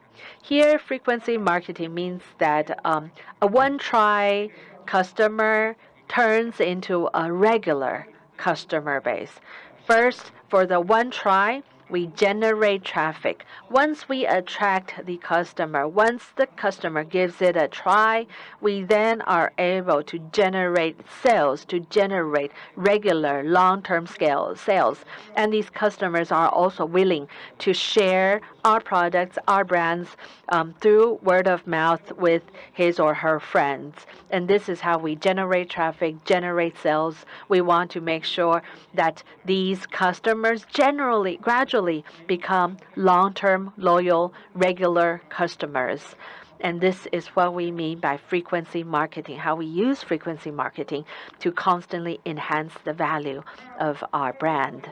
Here, frequency marketing means that a one-try customer turns into a regular customer base. First, for the one try, We generate traffic. Once we attract the customer, once the customer gives it a try, we then are able to generate sales, to generate regular long-term scale sales. And these customers are also willing to share our products, our brands, through word of mouth with his or her friends. And this is how we generate traffic, generate sales. We want to make sure that these customers gradually become long-term, loyal, regular customers. And this is what we mean by frequency marketing, how we use frequency marketing to constantly enhance the value of our brand.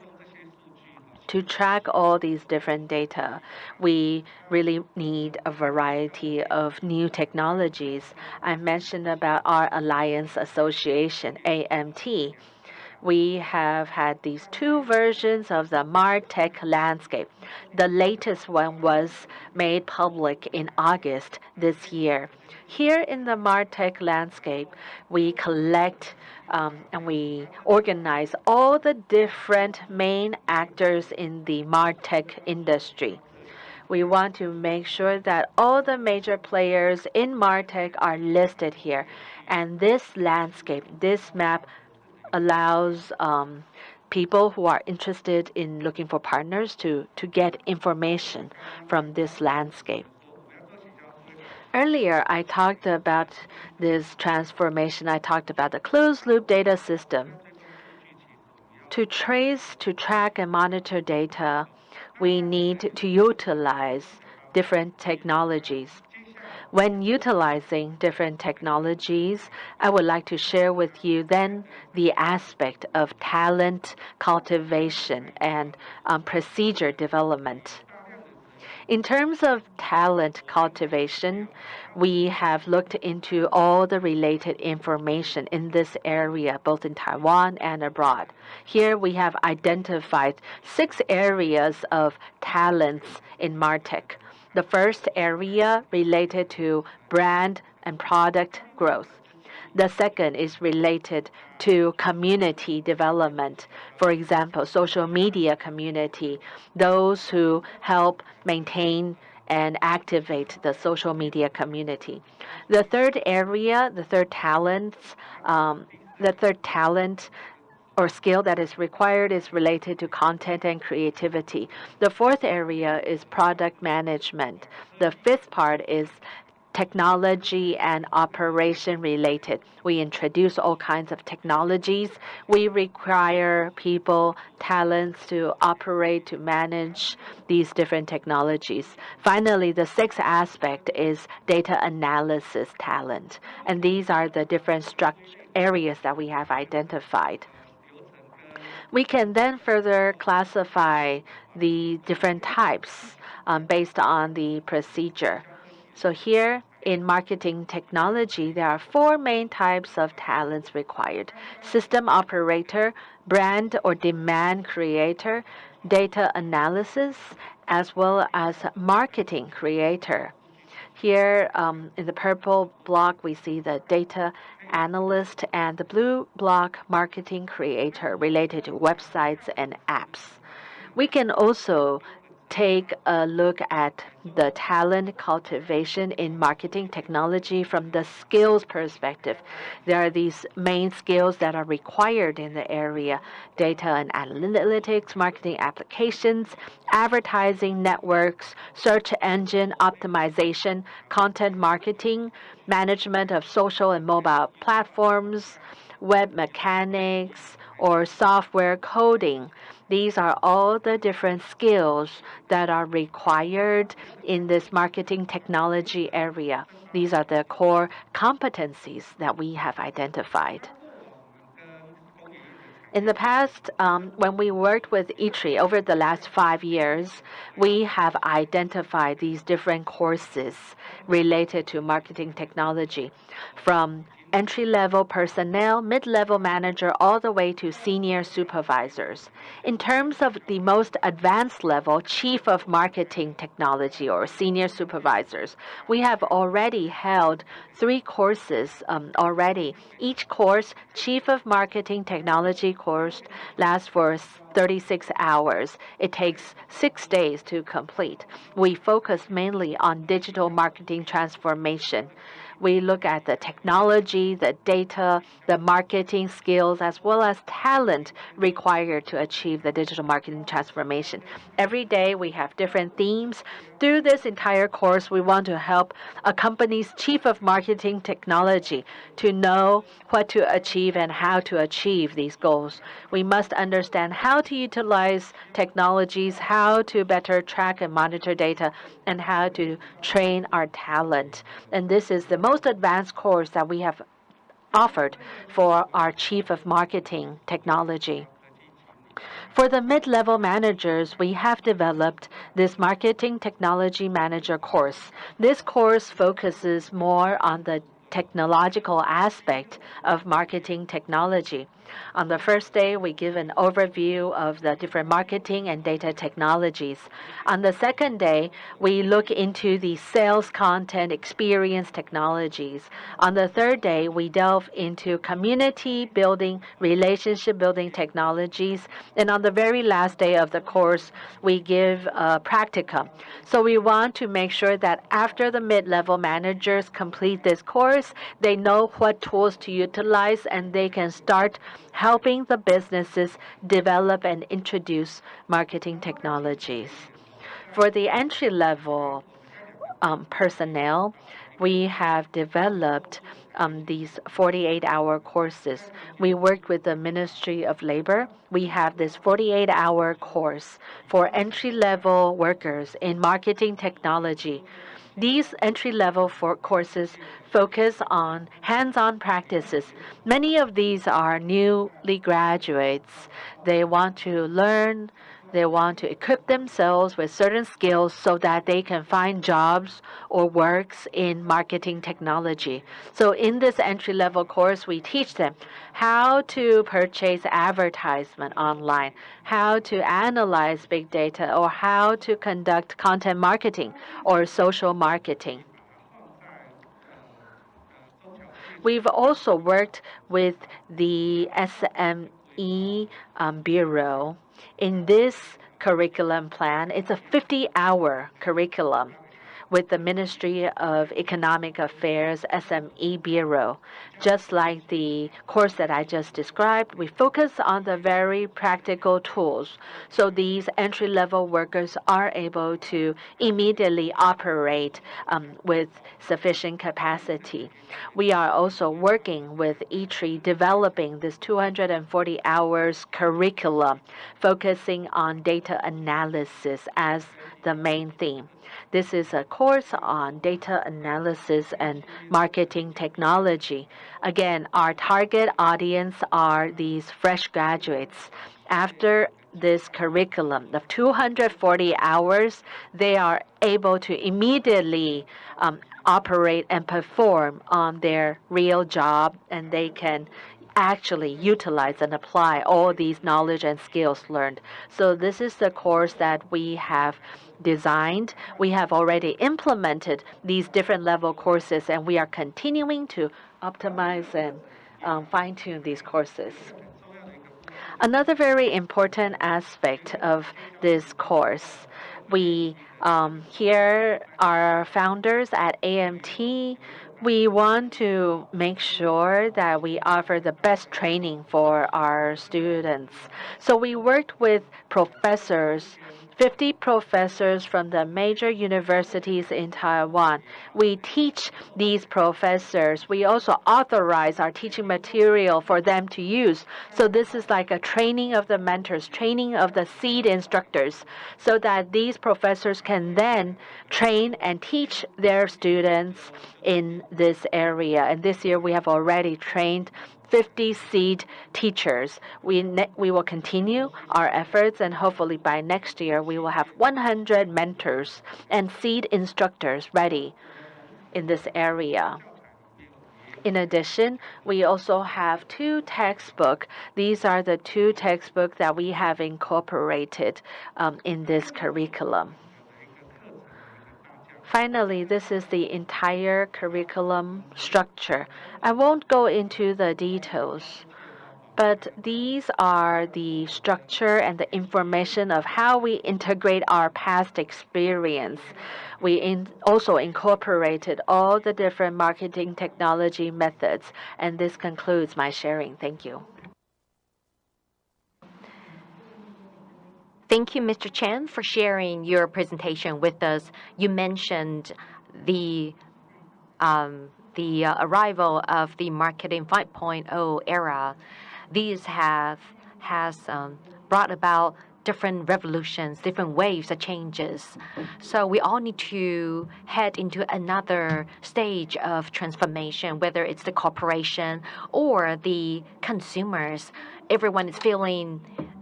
To track all these different data, we really need a variety of new technologies. I mentioned about our Alliance Association, AMT. We have had these two versions of the Martech landscape. The latest one was made public in August this year. Here in the Martech landscape, we collect and we organize all the different main actors in the Martech industry. We want to make sure that all the major players in Martech are listed here. And this landscape, this map, allows people who are interested in looking for partners to get information from this landscape. Earlier, I talked about this transformation. I talked about the closed loop data system. To trace, to track, and monitor data, we need to utilize different technologies. When utilizing different technologies, I would like to share with you then the aspect of talent cultivation and procedure development. In terms of talent cultivation, we have looked into all the related information in this area, both in Taiwan and abroad. Here we have identified 6 areas of talents in Martech. The first area related to brand and product growth. The second is related to community development. For example, social media community, those who help maintain and activate the social media community. The third area, the third talent or skill that is required is related to content and creativity. The fourth area is product management. The fifth part is technology and operation related. We introduce all kinds of technologies. We require people, talents to operate, to manage these different technologies. Finally, the sixth aspect is data analysis talent. And these are the different areas that we have identified. We can then further classify the different types based on the procedure. So here in marketing technology, there are 4 main types of talents required: system operator, brand or demand creator, data analysis, as well as marketing creator. Here in the purple block, we see the data analyst and the blue block marketing creator related to websites and apps. We can also take a look at the talent cultivation in marketing technology from the skills perspective. There are these main skills that are required in the area: data and analytics, marketing applications, advertising networks, search engine optimization, content marketing, management of social and mobile platforms, web mechanics, or software coding. These are all the different skills that are required in this marketing technology area. These are the core competencies that we have identified. In the past, when we worked with ITRI over the last 5 years, we have identified these different courses related to marketing technology, from entry-level personnel, mid-level manager, all the way to senior supervisors. In terms of the most advanced level, chief of marketing technology or senior supervisors, we have already held 3 courses already. Each course, chief of marketing technology course, lasts for 36 hours. It takes 6 days to complete. We focus mainly on digital marketing transformation. We look at the technology, the data, the marketing skills, as well as talent required to achieve the digital marketing transformation. Every day we have different themes. Through this entire course, we want to help a company's chief of marketing technology to know what to achieve and how to achieve these goals. We must understand how to utilize technologies, how to better track and monitor data, and how to train our talent. And this is the most advanced course that we have offered for our chief of marketing technology. For the mid-level managers, we have developed this marketing technology manager course. This course focuses more on the technological aspect of marketing technology. On the first day, we give an overview of the different marketing and data technologies. On the second day, we look into the sales content experience technologies. On the third day, we delve into community building, relationship building technologies. And on the very last day of the course, we give a practicum. So we want to make sure that after the mid-level managers complete this course, they know what tools to utilize and they can start helping the businesses develop and introduce marketing technologies. For the entry-level personnel, we have developed these 48-hour courses. We worked with the Ministry of Labor. We have this 48-hour course for entry-level workers in marketing technology. These entry-level courses focus on hands-on practices. Many of these are newly graduates. They want to learn, they want to equip themselves with certain skills so that they can find jobs or works in marketing technology. So in this entry-level course, we teach them how to purchase advertisement online, how to analyze big data, or how to conduct content marketing or social marketing. We've also worked with the SME Bureau. In this curriculum plan, it's a 50-hour curriculum with the Ministry of Economic Affairs SME Bureau. Just like the course that I just described, we focus on the very practical tools. So these entry-level workers are able to immediately operate with sufficient capacity. We are also working with E-Tree developing this 240 hours curriculum, focusing on data analysis as the main theme. This is a course on data analysis and marketing technology. Again, our target audience are these fresh graduates. After this curriculum of 240 hours, they are able to immediately operate and perform on their real job, and they can actually utilize and apply all these knowledge and skills learned. So this is the course that we have designed. We have already implemented these different level courses, and we are continuing to optimize and fine-tune these courses. Another very important aspect of this course, we here are founders at AMT. We want to make sure that we offer the best training for our students. So we worked with professors, 50 professors from the major universities in Taiwan. We teach these professors. We also authorize our teaching material for them to use. So this is like a training of the mentors, training of the seed instructors, so that these professors can then train and teach their students in this area. And this year we have already trained 50 seed teachers. We will continue our efforts, and hopefully by next year we will have 100 mentors and seed instructors ready in this area. In addition, we also have 2 textbooks. These are the 2 textbooks that we have incorporated in this curriculum. Finally, this is the entire curriculum structure. I won't go into the details, but these are the structure and the information of how we integrate our past experience. We also incorporated all the different marketing technology methods, and this concludes my sharing. Thank you. Thank you, Mr. Chen, for sharing your presentation with us. You mentioned the arrival of the Marketing 5.0 era. These has brought about different revolutions, different waves of changes. So we all need to head into another stage of transformation, whether it's the corporation or the consumers. Everyone is feeling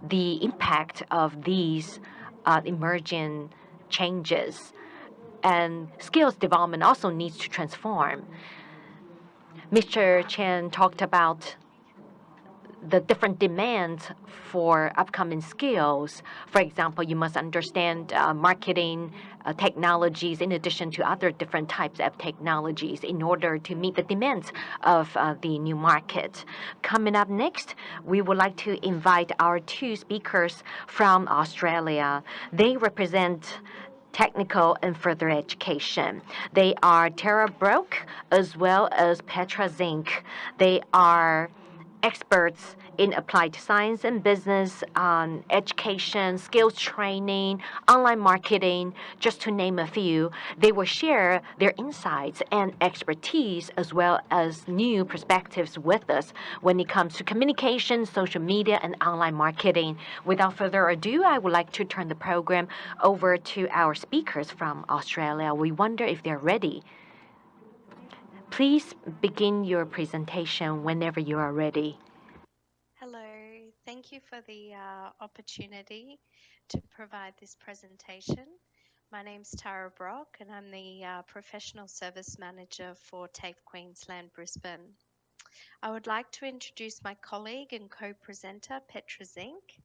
the impact of these emerging changes. And skills development also needs to transform. Mr. Chen talked about the different demands for upcoming skills. For example, you must understand marketing technologies in addition to other different types of technologies in order to meet the demands of the new market. Coming up next, we would like to invite our 2 speakers from Australia. They represent technical and further education. They are Tara Broke as well as Petra Zink. They are experts in applied science and business, education, skills training, online marketing, just to name a few. They will share their insights and expertise as well as new perspectives with us when it comes to communication, social media, and online marketing. Without further ado, I would like to turn the program over to our speakers from Australia. We wonder if they're ready. Please begin your presentation whenever you are ready. Hello, thank you for the opportunity to provide this presentation. My name's Tara Brock and I'm the Professional Service Manager for TAFE Queensland Brisbane. I would like to introduce my colleague and co-presenter Petra Zink.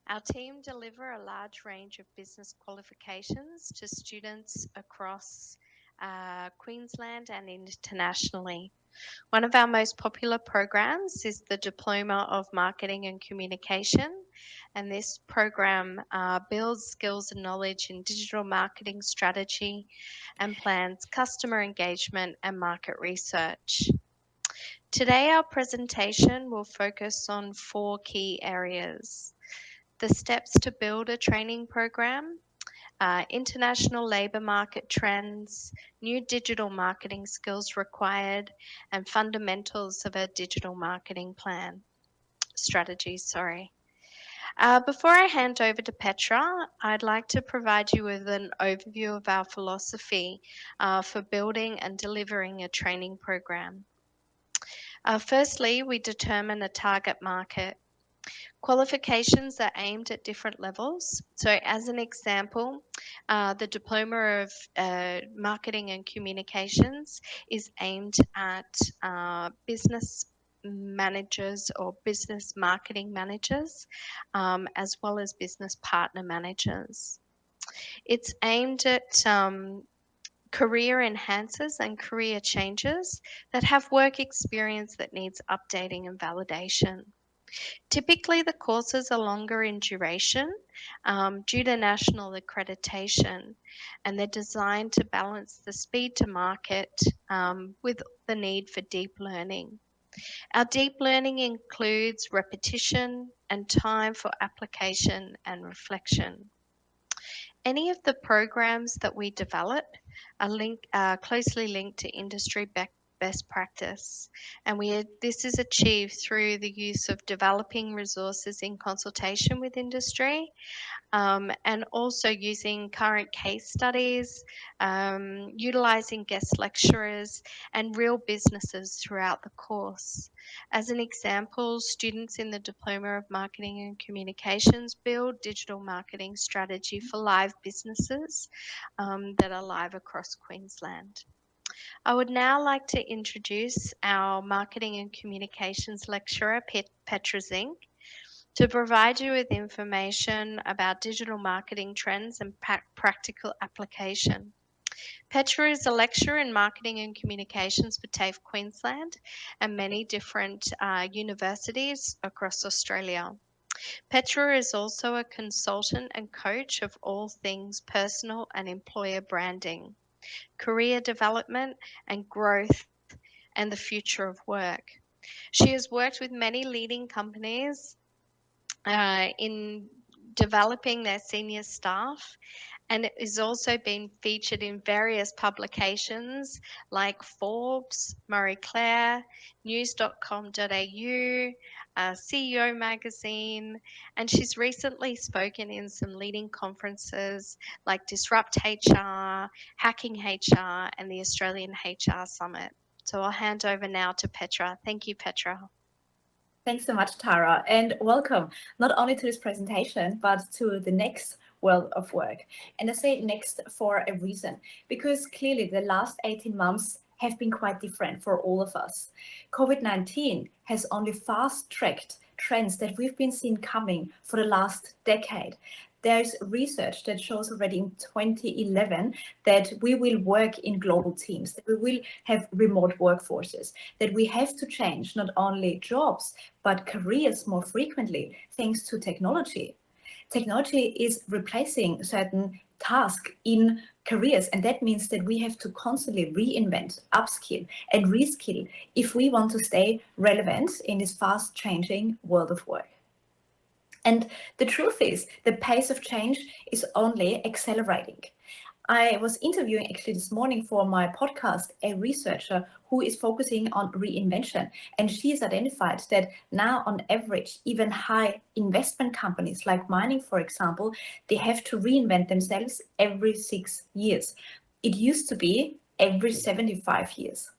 Our team deliver a large range of business qualifications to students across Queensland and internationally. One of our most popular programs is the Diploma of Marketing and Communication, and this program builds skills and knowledge in digital marketing strategy and plans customer engagement and market research. Today, our presentation will focus on 4 key areas: the steps to build a training program, international labour market trends, new digital marketing skills required, and fundamentals of a digital marketing plan. Strategies. Before I hand over to Petra, I'd like to provide you with an overview of our philosophy for building and delivering a training program. Firstly, we determine a target market. Qualifications are aimed at different levels. So as an example, the Diploma of Marketing and Communications is aimed at business managers or business marketing managers, as well as business partner managers. It's aimed at career enhancers and career changers that have work experience that needs updating and validation. Typically, the courses are longer in duration due to national accreditation, and they're designed to balance the speed to market with the need for deep learning. Our deep learning includes repetition and time for application and reflection. Any of the programs that we develop are closely linked to industry best practice, and this is achieved through the use of developing resources in consultation with industry, and also using current case studies, utilizing guest lecturers and real businesses throughout the course. As an example, students in the Diploma of Marketing and Communications build digital marketing strategy for live businesses that are live across Queensland. I would now like to introduce our Marketing and Communications lecturer, Petra Zink, to provide you with information about digital marketing trends and practical application. Petra is a lecturer in marketing and communications for TAFE Queensland and many different universities across Australia. Petra is also a consultant and coach of all things personal and employer branding, career development and growth, and the future of work. She has worked with many leading companies in developing their senior staff, and it has also been featured in various publications like Forbes, Marie Claire, news.com.au, CEO magazine, and she's recently spoken in some leading conferences like Disrupt HR, Hacking HR, and the Australian HR Summit. So I'll hand over now to Petra. Thank you, Petra. Thanks so much, Tara, and welcome not only to this presentation, but to the next world of work. And I say next for a reason, because clearly the last 18 months have been quite different for all of us. COVID-19 has only fast-tracked trends that we've been seeing coming for the last decade. There's research that shows already in 2011 that we will work in global teams, that we will have remote workforces, that we have to change not only jobs, but careers more frequently thanks to technology. Technology is replacing certain tasks in careers, and that means that we have to constantly reinvent, upskill, and reskill if we want to stay relevant in this fast-changing world of work. And the truth is, the pace of change is only accelerating. I was interviewing actually this morning for my podcast a researcher who is focusing on reinvention, and she has identified that now on average, even high investment companies like mining, for example, they have to reinvent themselves every 6 years. It used to be every 75 years.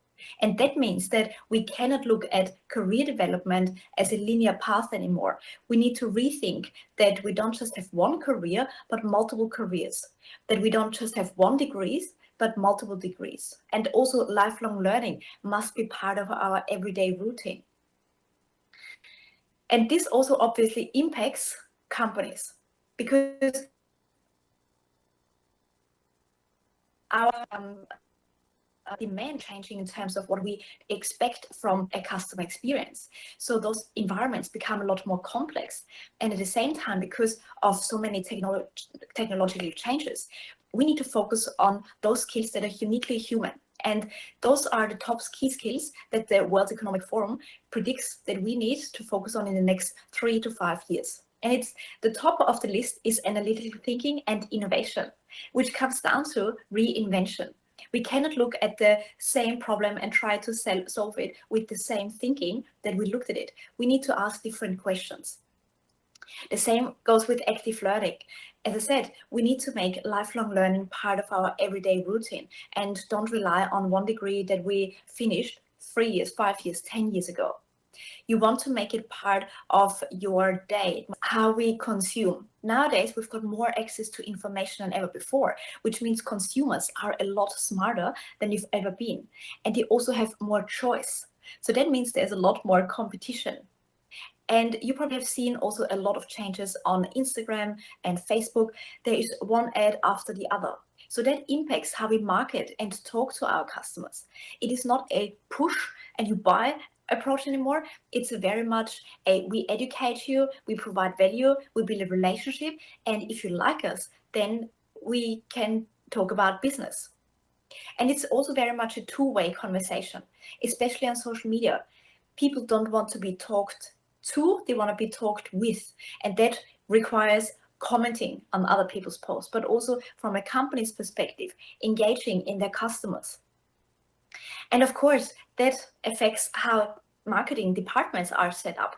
And that means that we cannot look at career development as a linear path anymore. We need to rethink that we don't just have one career, but multiple careers, that we don't just have one degree, but multiple degrees. And also lifelong learning must be part of our everyday routine. And this also obviously impacts companies because our demand changing in terms of what we expect from a customer experience. So those environments become a lot more complex. And at the same time, because of so many technological changes, we need to focus on those skills that are uniquely human. And those are the top key skills that the World Economic Forum predicts that we need to focus on in the next 3 to 5 years. And it's the top of the list is analytical thinking and innovation, which comes down to reinvention. We cannot look at the same problem and try to solve it with the same thinking that we looked at it. We need to ask different questions. The same goes with active learning. As I said, we need to make lifelong learning part of our everyday routine and don't rely on one degree that we finished 3 years, 5 years, 10 years ago. You want to make it part of your day, how we consume. Nowadays, we've got more access to information than ever before, which means consumers are a lot smarter than you've ever been. And they also have more choice. So that means there's a lot more competition. And you probably have seen also a lot of changes on Instagram and Facebook. There is one ad after the other. So that impacts how we market and talk to our customers. It is not a push and you buy approach anymore. It's a very much a we educate you, we provide value, we build a relationship, and if you like us, then we can talk about business. And it's also very much a two-way conversation, especially on social media. People don't want to be talked to, they want to be talked with, and that requires commenting on other people's posts, but also from a company's perspective, engaging in their customers. And of course, that affects how marketing departments are set up.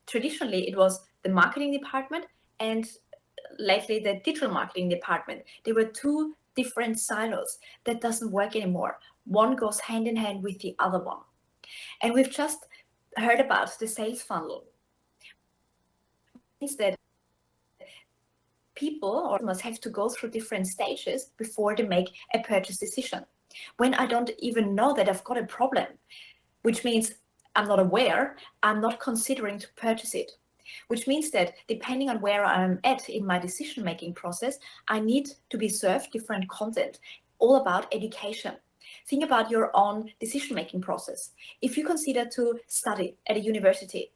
Traditionally, it was the marketing department and lately the digital marketing department. They were two different silos. That doesn't work anymore. One goes hand in hand with the other one. And we've just heard about the sales funnel. It means that people or customers have to go through different stages before they make a purchase decision. When I don't even know that I've got a problem, which means I'm not aware, I'm not considering to purchase it. Which means that depending on where I'm at in my decision-making process, I need to be served different content, all about education. Think about your own decision-making process. If you consider to study at a university,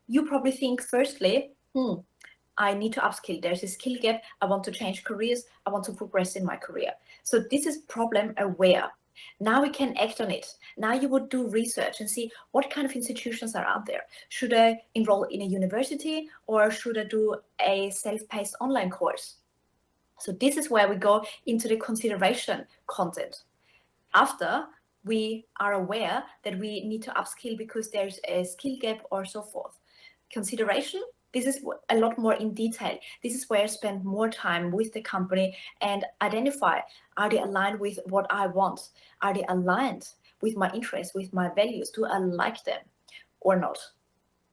you probably think firstly, I need to upskill. There's a skill gap. I want to change careers. I want to progress in my career. So this is problem aware. Now we can act on it. Now you would do research and see what kind of institutions are out there. Should I enroll in a university or should I do a self-paced online course? So this is where we go into the consideration content. After we are aware that we need to upskill because there's a skill gap or so forth. Consideration, this is a lot more in detail. This is where I spend more time with the company and identify, are they aligned with what I want? Are they aligned with my interests, with my values? Do I like them or not?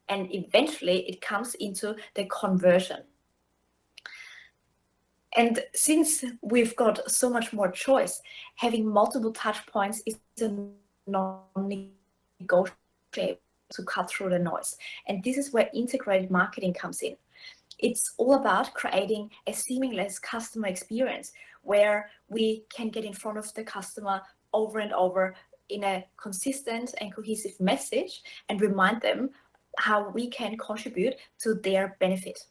And eventually it comes into the conversion. And since we've got so much more choice, having multiple touch points is a non-negotiable to cut through the noise. And this is where integrated marketing comes in. It's all about creating a seamless customer experience where we can get in front of the customer over and over in a consistent and cohesive message and remind them how we can contribute to their benefit.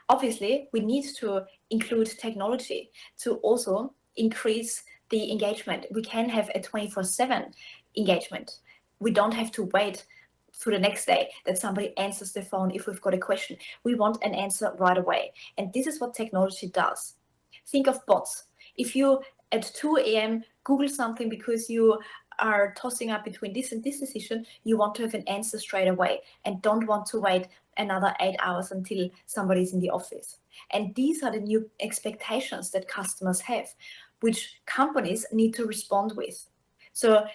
Obviously, we need to include technology to also increase the engagement. We can have a 24/7 engagement. We don't have to wait for the next day that somebody answers the phone if we've got a question. We want an answer right away. And this is what technology does. Think of bots. If you at 2 a.m. Google something because you are tossing up between this and this decision, you want to have an answer straight away and don't want to wait another 8 hours until somebody's in the office. And these are the new expectations that customers have, which companies need to respond with. So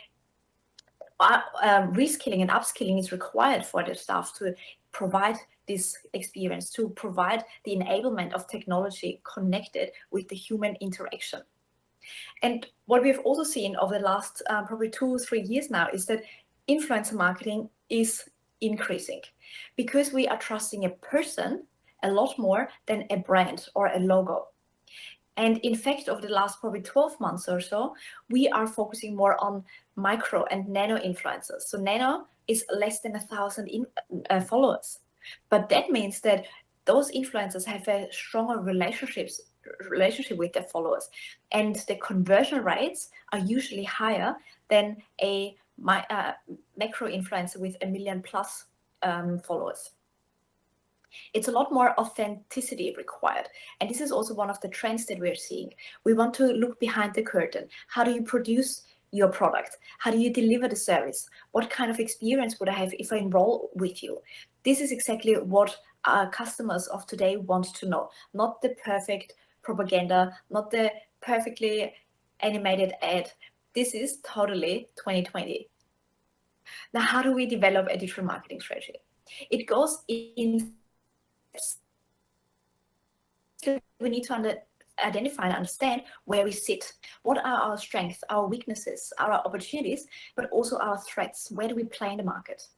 reskilling and upskilling is required for the staff to provide this experience, to provide the enablement of technology connected with the human interaction. And what we've also seen over the last probably 2 or 3 years now is that influencer marketing is increasing because we are trusting a person a lot more than a brand or a logo. And in fact, over the last probably 12 months or so, we are focusing more on micro and nano influencers. So nano is less than 1,000 followers. But that means that those influencers have a stronger relationship with their followers. And the conversion rates are usually higher than a macro influencer with 1 million plus followers. It's a lot more authenticity required. And this is also one of the trends that we're seeing. We want to look behind the curtain. How do you produce your product? How do you deliver the service? What kind of experience would I have if I enroll with you? This is exactly what our customers of today want to know. Not the perfect propaganda, not the perfectly animated ad. This is totally 2020. Now, how do we develop a digital marketing strategy? It goes in steps. We need to identify and understand where we sit. What are our strengths, our weaknesses, our opportunities, but also our threats? Where do we play in the market?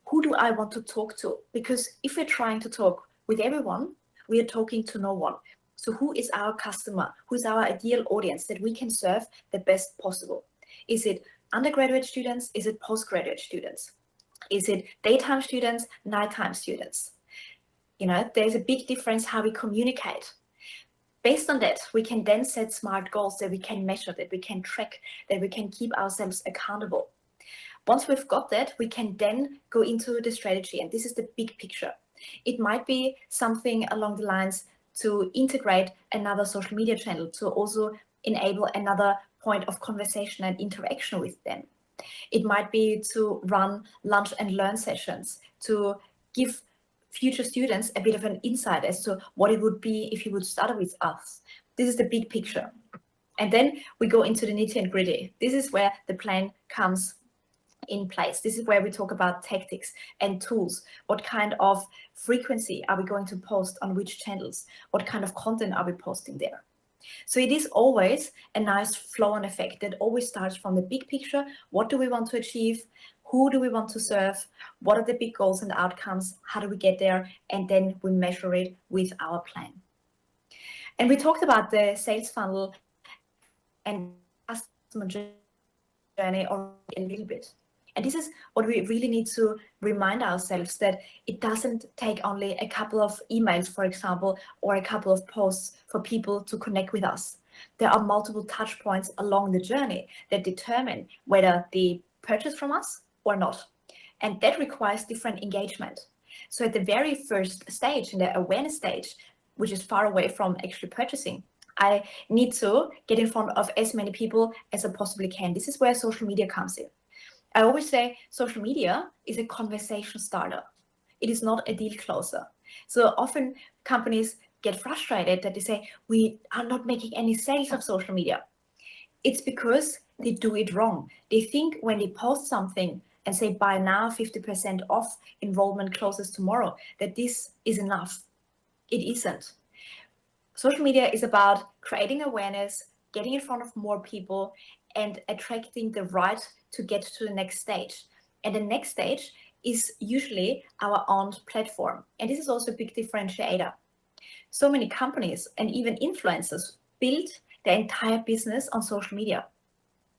Who do I want to talk to? Because if we're trying to talk with everyone, we are talking to no one. So who is our customer? Who is our ideal audience that we can serve the best possible? Is it undergraduate students? Is it postgraduate students? Is it daytime students, nighttime students? You know, there's a big difference how we communicate. Based on that, we can then set smart goals that we can measure, that we can track, that we can keep ourselves accountable. Once we've got that, we can then go into the strategy, and this is the big picture. It might be something along the lines to integrate another social media channel, to also enable another point of conversation and interaction with them. It might be to run lunch and learn sessions, to give future students a bit of an insight as to what it would be if you would start with us. This is the big picture. And then we go into the nitty and gritty. This is where the plan comes in place. This is where we talk about tactics and tools. What kind of frequency are we going to post on which channels? What kind of content are we posting there? So it is always a nice flow on effect that always starts from the big picture. What do we want to achieve? Who do we want to serve? What are the big goals and outcomes? How do we get there? And then we measure it with our plan. And we talked about the sales funnel and customer journey already a little bit. And this is what we really need to remind ourselves, that it doesn't take only a couple of emails, for example, or a couple of posts for people to connect with us. There are multiple touch points along the journey that determine whether they purchase from us or not. And that requires different engagement. So at the very first stage, in the awareness stage, which is far away from actually purchasing, I need to get in front of as many people as I possibly can. This is where social media comes in. I always say social media is a conversation starter. It is not a deal closer. So often companies get frustrated that they say, we are not making any sales of social media. It's because they do it wrong. They think when they post something and say, buy now, 50% off, enrollment closes tomorrow, that this is enough. It isn't. Social media is about creating awareness, getting in front of more people, and attracting the right to get to the next stage. And the next stage is usually our own platform. And this is also a big differentiator. So many companies and even influencers build their entire business on social media.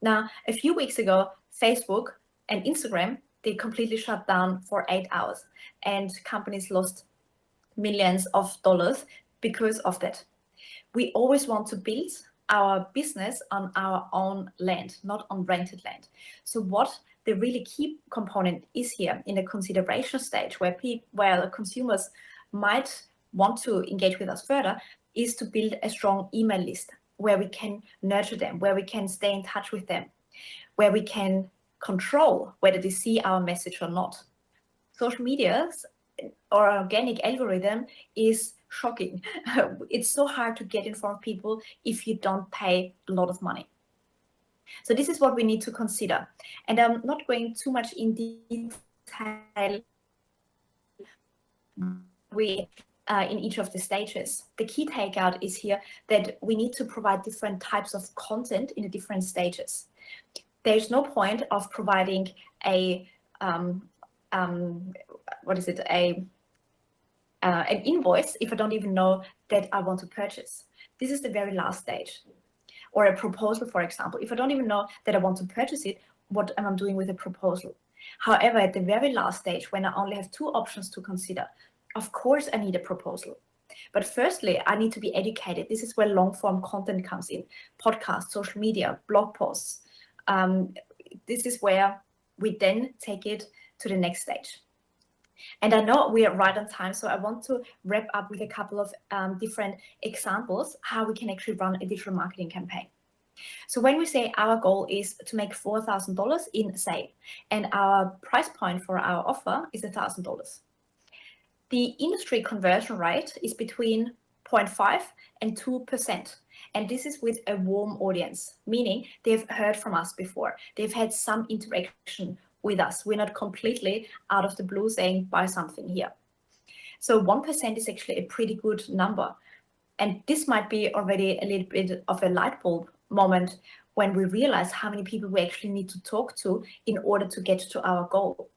Now, a few weeks ago, Facebook and Instagram, they completely shut down for 8 hours, and companies lost millions of dollars because of that. We always want to build our business on our own land, not on rented land. So what the really key component is here in the consideration stage, where the consumers might want to engage with us further, is to build a strong email list where we can nurture them, where we can stay in touch with them, where we can control whether they see our message or not. Social medias or organic algorithm is shocking. It's so hard to get in front of people if you don't pay a lot of money. So this is what we need to consider. And I'm not going too much in detail in each of the stages. The key takeout is here that we need to provide different types of content in the different stages. There's no point of providing an invoice if I don't even know that I want to purchase. This is the very last stage. Or a proposal, for example. If I don't even know that I want to purchase it, what am I doing with a proposal? However, at the very last stage, when I only have two options to consider, of course I need a proposal. But firstly, I need to be educated. This is where long-form content comes in. Podcasts, social media, blog posts. This is where we then take it to the next stage. And I know we are right on time, so I want to wrap up with a couple of different examples how we can actually run a digital marketing campaign. So when we say our goal is to make $4,000 in sale, and our price point for our offer is $1,000, the industry conversion rate is between 0.5 and 2%. And this is with a warm audience, meaning they've heard from us before. They've had some interaction with us. We're not completely out of the blue saying, buy something here. So 1% is actually a pretty good number. And this might be already a little bit of a light bulb moment when we realize how many people we actually need to talk to in order to get to our goal.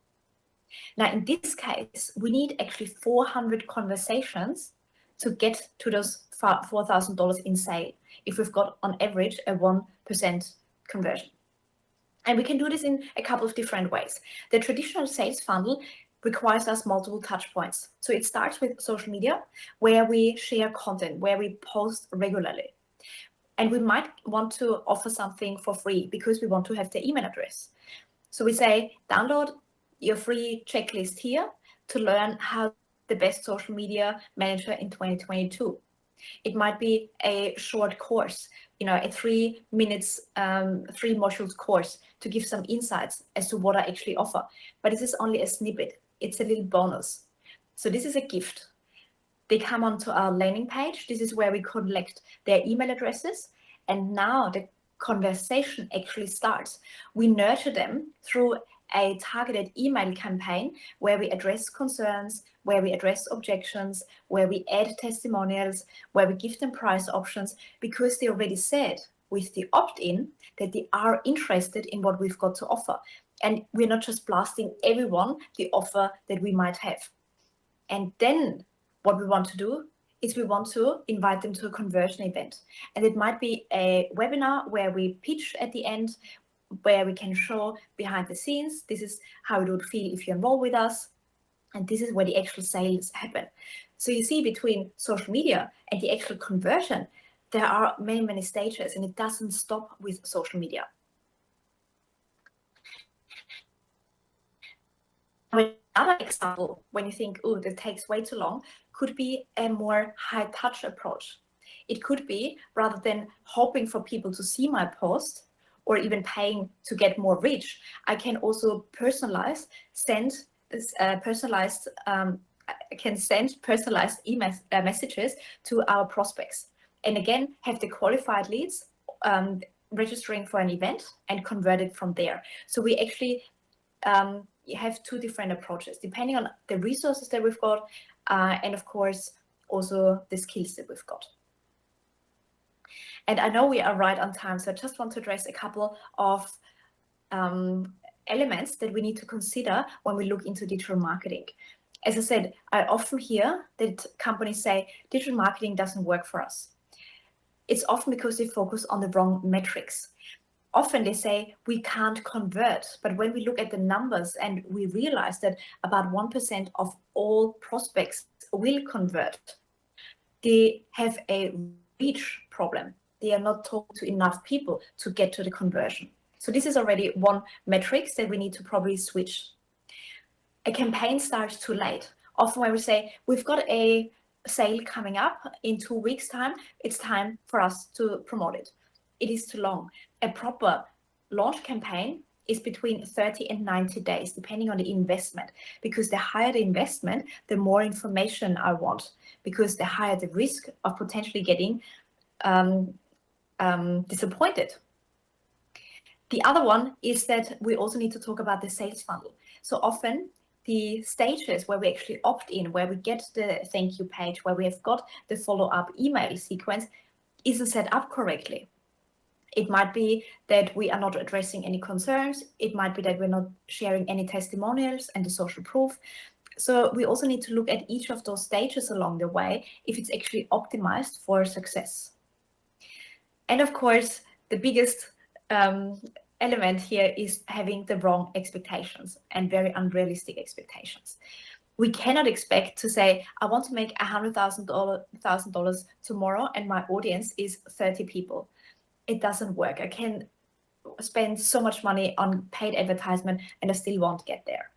Now, in this case, we need actually 400 conversations to get to those $4,000 in sale if we've got on average a 1% conversion. And we can do this in a couple of different ways. The traditional sales funnel requires us multiple touch points. So it starts with social media, where we share content, where we post regularly. And we might want to offer something for free because we want to have the email address. So we say, download your free checklist here to learn how the best social media manager in 2022. It might be a short course, a 3 minutes, 3 modules course to give some insights as to what I actually offer. But this is only a snippet. It's a little bonus. So this is a gift. They come onto our landing page. This is where we collect their email addresses. And now the conversation actually starts. We nurture them through a targeted email campaign where we address concerns, where we address objections, where we add testimonials, where we give them price options, because they already said with the opt-in that they are interested in what we've got to offer. And we're not just blasting everyone the offer that we might have. And then what we want to do is we want to invite them to a conversion event. And it might be a webinar where we pitch at the end, where we can show behind the scenes, this is how it would feel if you enroll with us. And this is where the actual sales happen. So you see, between social media and the actual conversion, there are many, many stages, and it doesn't stop with social media. Another example, when you think, oh, that takes way too long, could be a more high-touch approach. It could be, rather than hoping for people to see my post or even paying to get more reach, I can also personalize, send this personalized email messages to our prospects, and again have the qualified leads registering for an event and converted from there. So we actually have two different approaches depending on the resources that we've got, and of course also the skills that we've got. And I know we are right on time, so I just want to address a couple of elements that we need to consider when we look into digital marketing. As I said, I often hear that companies say digital marketing doesn't work for us. It's often because they focus on the wrong metrics. Often they say we can't convert, but when we look at the numbers and we realize that about 1% of all prospects will convert, they have a reach problem. They are not talking to enough people to get to the conversion. So this is already one metric that we need to probably switch. A campaign starts too late. Often when we say we've got a sale coming up in 2 weeks' time, it's time for us to promote it. It is too long. A proper launch campaign is between 30 and 90 days, depending on the investment, because the higher the investment, the more information I want, because the higher the risk of potentially getting disappointed. The other one is that we also need to talk about the sales funnel. So often the stages where we actually opt in, where we get the thank you page, where we have got the follow-up email sequence, isn't set up correctly. It might be that we are not addressing any concerns. It might be that we're not sharing any testimonials and the social proof. So we also need to look at each of those stages along the way if it's actually optimized for success. And of course, the biggest element here is having the wrong expectations and very unrealistic expectations. We cannot expect to say, I want to make $100,000 tomorrow and my audience is 30 people. It doesn't work. I can spend so much money on paid advertisement and I still won't get there.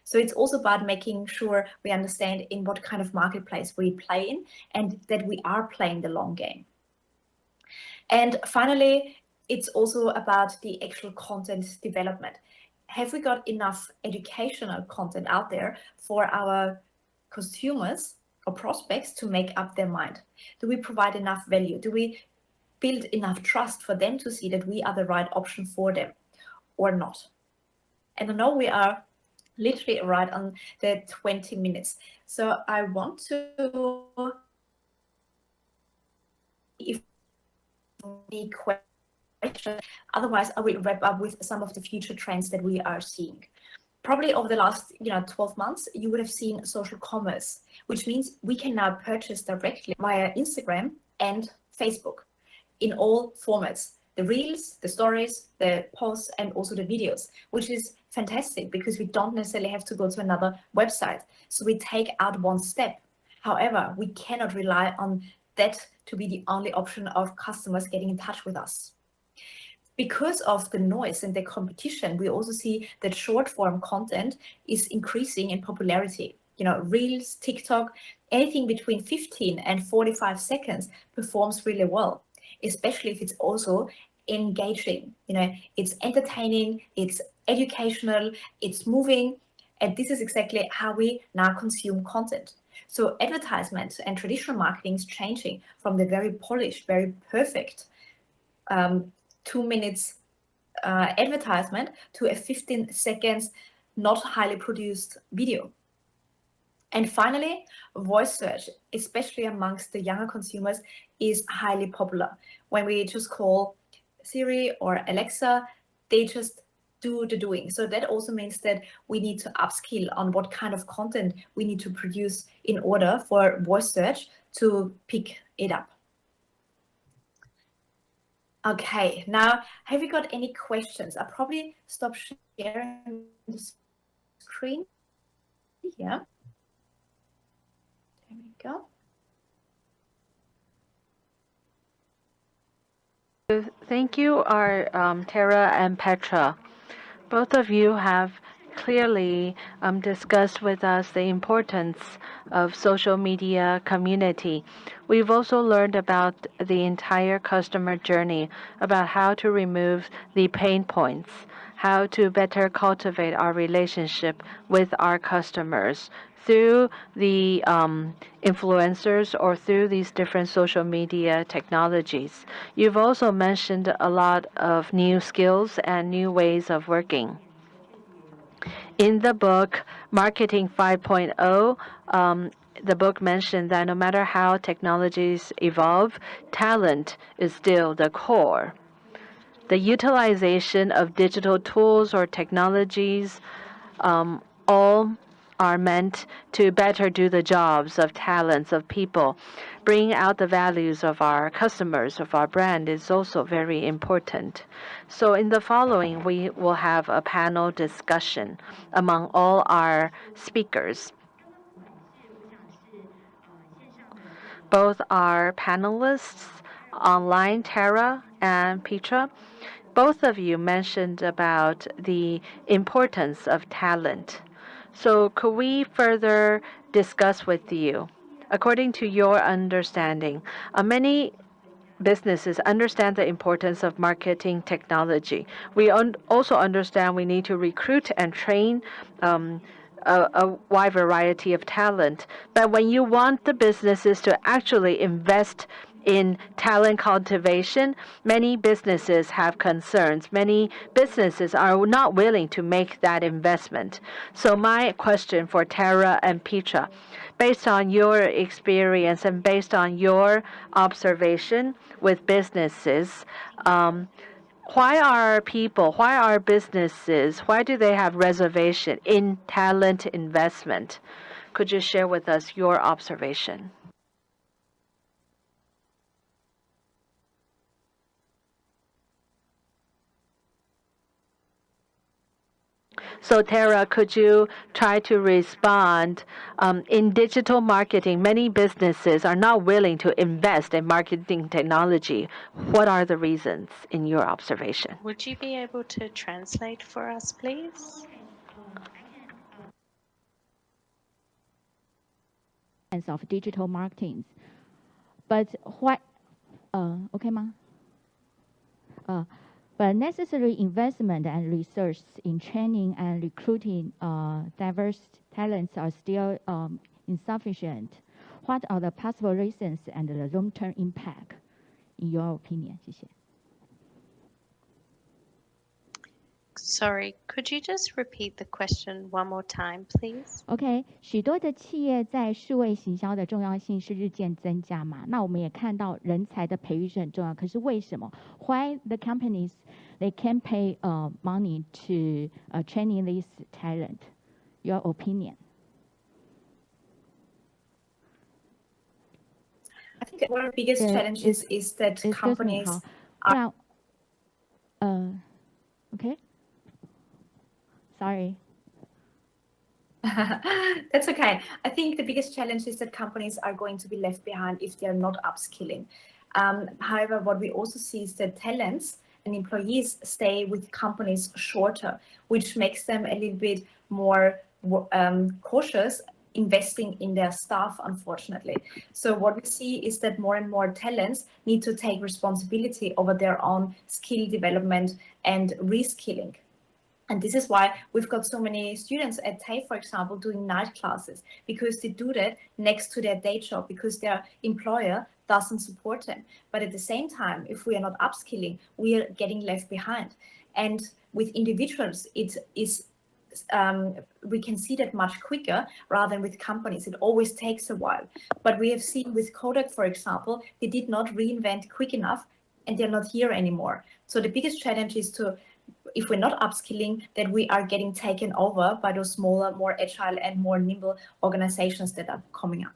So it's also about making sure we understand in what kind of marketplace we play in and that we are playing the long game. And finally, it's also about the actual content development. Have we got enough educational content out there for our consumers or prospects to make up their mind? Do we provide enough value? Do we build enough trust for them to see that we are the right option for them or not? And I know we are literally right on the 20 minutes. So I want to, if any questions, otherwise I will wrap up with some of the future trends that we are seeing. Probably over the last 12 months, you would have seen social commerce, which means we can now purchase directly via Instagram and Facebook in all formats, the reels, the stories, the posts, and also the videos, which is fantastic because we don't necessarily have to go to another website. So we take out one step. However, we cannot rely on that to be the only option of customers getting in touch with us. Because of the noise and the competition, we also see that short form content is increasing in popularity. Reels, TikTok, anything between 15 and 45 seconds performs really well, especially if it's also engaging. It's entertaining, it's educational, it's moving, and this is exactly how we now consume content. So advertisement and traditional marketing is changing from the very polished, very perfect 2 minutes advertisement to a 15 seconds not highly produced video. And finally, voice search, especially amongst the younger consumers, is highly popular. When we just call Siri or Alexa, they just do the doing. So that also means that we need to upskill on what kind of content we need to produce in order for voice search to pick it up. Okay, now have you got any questions? I'll probably stop sharing the screen here. There we go. Thank you, Tara and Petra. Both of you have clearly discussed with us the importance of social media community. We've also learned about the entire customer journey, about how to remove the pain points, how to better cultivate our relationship with our customers through the influencers or through these different social media technologies. You've also mentioned a lot of new skills and new ways of working. In the book Marketing 5.0, the book mentioned that no matter how technologies evolve, talent is still the core. The utilization of digital tools or technologies all are meant to better do the jobs of talents of people. Bring out the values of our customers, of our brand is also very important. So in the following, we will have a panel discussion among all our speakers. Both our panelists online, Tara and Petra, both of you mentioned about the importance of talent. So could we further discuss with you, according to your understanding, many businesses understand the importance of marketing technology. We also understand we need to recruit and train a wide variety of talent. But when you want the businesses to actually invest in talent cultivation, many businesses have concerns. Many businesses are not willing to make that investment. So my question for Tara and Petra, based on your experience and based on your observation with businesses, why are businesses, why do they have reservation in talent investment? Could you share with us your observation? So Tara, could you try to respond? In digital marketing, many businesses are not willing to invest in marketing technology. What are the reasons in your observation? Would you be able to translate for us, please? Of digital marketing, but what? Okay, ma? But necessary investment and research in training and recruiting diverse talents are still insufficient. What are the possible reasons and the long-term impact, in your opinion? 谢谢。 Sorry, could you just repeat the question one more time, please? OK， 许多的企业在数位行销的重要性是日渐增加嘛？那我们也看到人才的培育是很重要。可是为什么 ？Why the companies they can pay money to training this talent? Your opinion? I think one of the biggest challenges is that companies are. OK. Sorry. That's okay. I think the biggest challenge is that companies are going to be left behind if they're not upskilling. However, what we also see is that talents and employees stay with companies shorter, which makes them a little bit more cautious investing in their staff, unfortunately. So what we see is that more and more talents need to take responsibility over their own skill development and reskilling. And this is why we've got so many students at TAFE, for example, doing night classes, because they do that next to their day job, because their employer doesn't support them. But at the same time, if we are not upskilling, we are getting left behind. And with individuals, it is we can see that much quicker rather than with companies. It always takes a while. But we have seen with Kodak, for example, they did not reinvent quick enough and they're not here anymore. So the biggest challenge is to, if we're not upskilling, that we are getting taken over by those smaller, more agile and more nimble organizations that are coming up.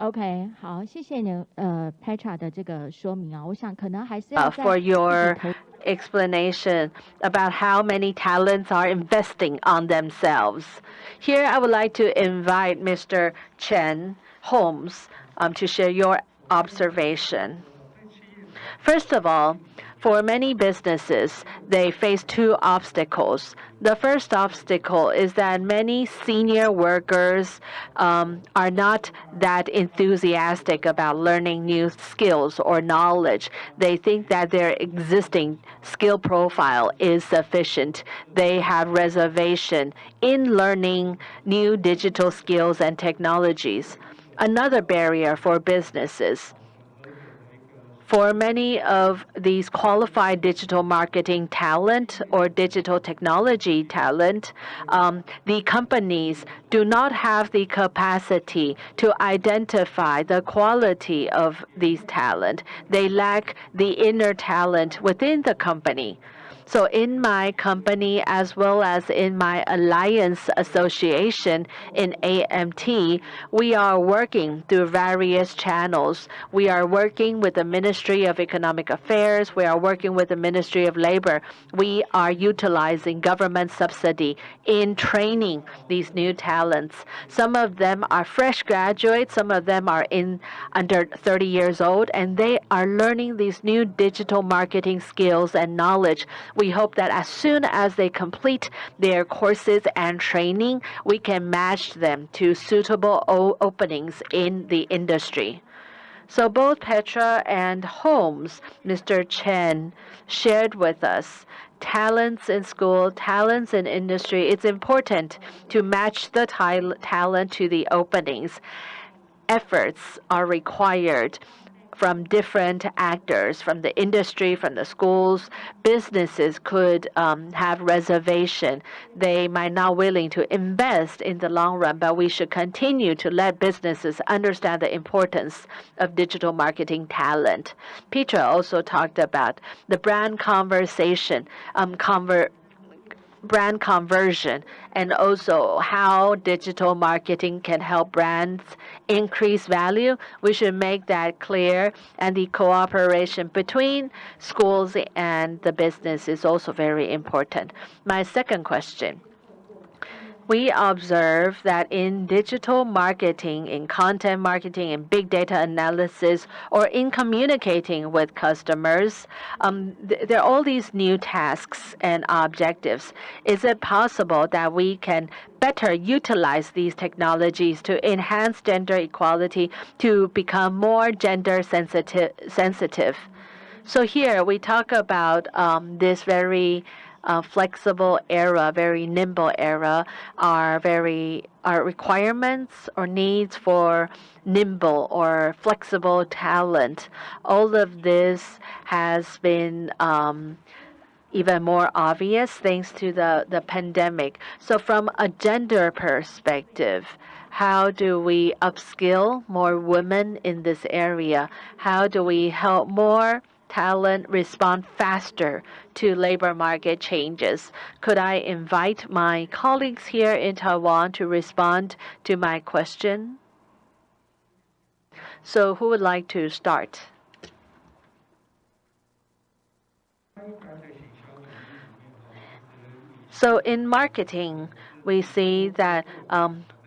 OK，好，谢谢你Petra 的这个说明啊，我想可能还是要在 For 自己 your 投 explanation about how many talents are investing on themselves. Here, I would like to invite Mr. Chen Holmes to share your observation. First of all, for many businesses, they face two obstacles. The first obstacle is that many senior workers are not that enthusiastic about learning new skills or knowledge. They think that their existing skill profile is sufficient. They have reservation in learning new digital skills and technologies. Another barrier for businesses, for many of these qualified digital marketing talent or digital technology talent, the companies do not have the capacity to identify the quality of these talent. They lack the inner talent within the company. So in my company, as well as in my alliance association in AMT, we are working through various channels. We are working with the Ministry of Economic Affairs. We are working with the Ministry of Labor. We are utilizing government subsidy in training these new talents. Some of them are fresh graduates. Some of them are under 30 years old, and they are learning these new digital marketing skills and knowledge. We hope that as soon as they complete their courses and training, we can match them to suitable openings in the industry. So both Petra and Holmes, Mr. Chen, shared with us talents in school, talents in industry. It's important to match the talent to the openings. Efforts are required from different actors, from the industry, from the schools. Businesses could have reservation. They might not willing to invest in the long run, but we should continue to let businesses understand the importance of digital marketing talent. Petra also talked about the brand conversation, brand conversion, and also how digital marketing can help brands increase value. We should make that clear, and the cooperation between schools and the business is also very important. My second question, we observe that in digital marketing, in content marketing, in big data analysis, or in communicating with customers, there are all these new tasks and objectives. Is it possible that we can better utilize these technologies to enhance gender equality, to become more gender sensitive? So here we talk about this very flexible era, very nimble era, our requirements or needs for nimble or flexible talent. All of this has been even more obvious thanks to the pandemic. So from a gender perspective, how do we upskill more women in this area? How do we help more talent respond faster to labor market changes? Could I invite my colleagues here in Taiwan to respond to my question? So who would like to start? So in marketing, we see that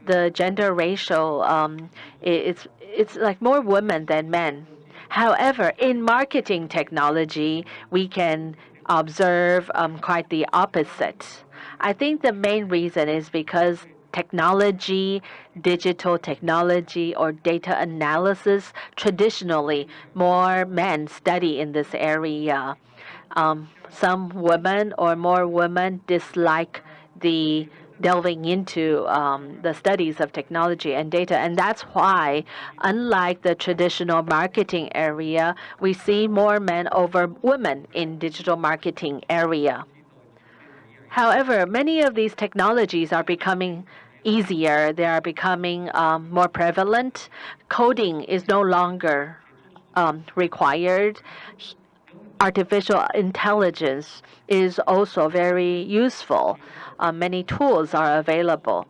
the gender ratio it's like more women than men. However, in marketing technology, we can observe quite the opposite. I think the main reason is because technology, digital technology, or data analysis, traditionally, more men study in this area. Some women or more women dislike the delving into the studies of technology and data. And that's why, unlike the traditional marketing area, we see more men over women in digital marketing area. However, many of these technologies are becoming easier. They are becoming more prevalent. Coding is no longer required. Artificial intelligence is also very useful. Many tools are available.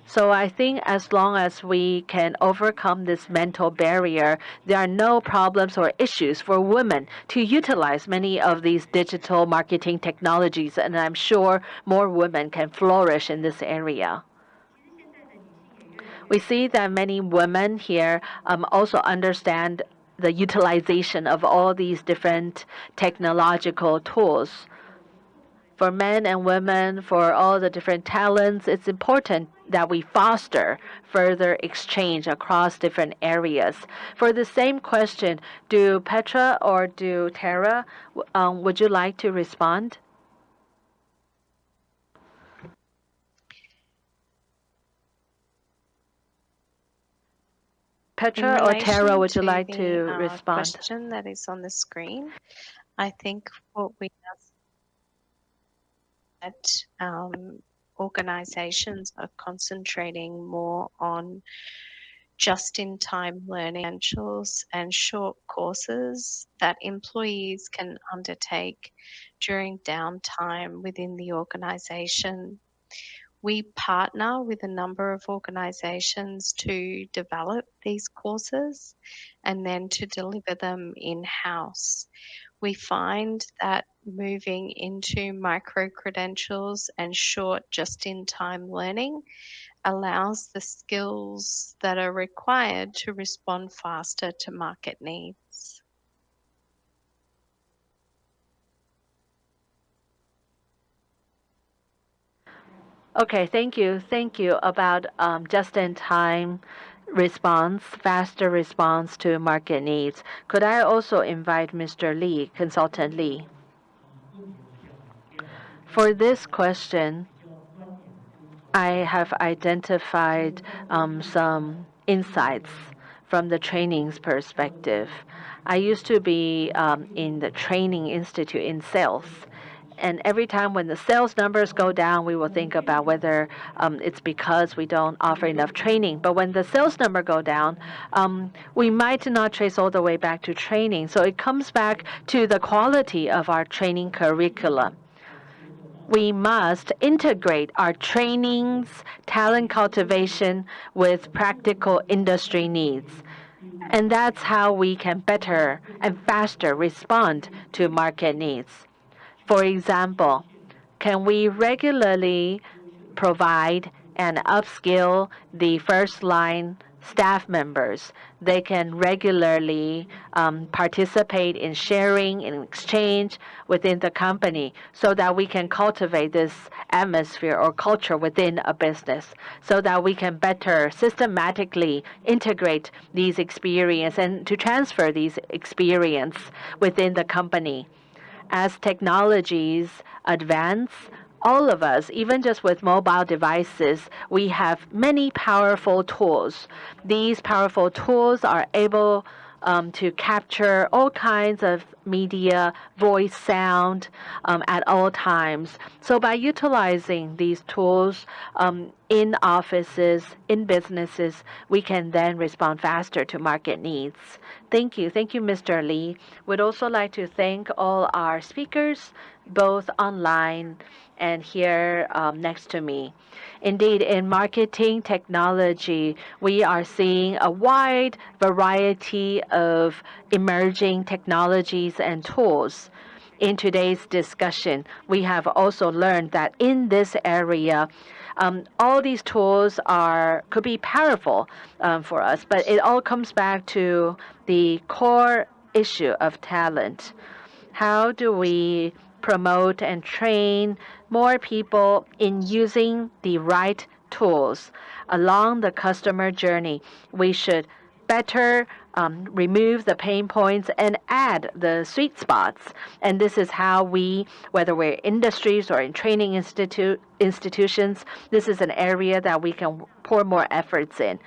So I think as long as we can overcome this mental barrier, there are no problems or issues for women to utilize many of these digital marketing technologies, and I'm sure more women can flourish in this area. We see that many women here also understand the utilization of all these different technological tools. For men and women, for all the different talents, it's important that we foster further exchange across different areas. For the same question, do Petra or do Tara, would you like to respond? Petra or Tara, would you like to respond? Question that is on the screen, I think what we have that organizations are concentrating more on just-in-time learning credentials and short courses that employees can undertake during downtime within the organization. We partner with a number of organizations to develop these courses and then to deliver them in-house. We find that moving into micro-credentials and short just-in-time learning allows the skills that are required to respond faster to market needs. Okay, thank you. Thank you about just-in-time response, faster response to market needs. Could I also invite Mr. Lee, Consultant Lee? For this question, I have identified some insights from the training's perspective. I used to be in the training institute in sales. And every time when the sales numbers go down, we will think about whether it's because we don't offer enough training. But when the sales number go down, we might not trace all the way back to training. So it comes back to the quality of our training curriculum. We must integrate our trainings, talent cultivation with practical industry needs. And that's how we can better and faster respond to market needs. For example, can we regularly provide and upskill the first line staff members? They can regularly participate in sharing and exchange within the company so that we can cultivate this atmosphere or culture within a business so that we can better systematically integrate these experiences and to transfer these experience within the company. As technologies advance, all of us, even just with mobile devices, we have many powerful tools. These powerful tools are able to capture all kinds of media, voice, sound at all times. So by utilizing these tools in offices, in businesses, we can then respond faster to market needs. Thank you. Thank you, Mr. Lee. We'd also like to thank all our speakers, both online and here next to me. Indeed, in marketing technology, we are seeing a wide variety of emerging technologies and tools. In today's discussion, we have also learned that in this area, all these tools could be powerful for us, but it all comes back to the core issue of talent. How do we promote and train more people in using the right tools along the customer journey? We should better remove the pain points and add the sweet spots. And this is how we, whether we're industries or in training institutions, this is an area that we can pour more efforts in.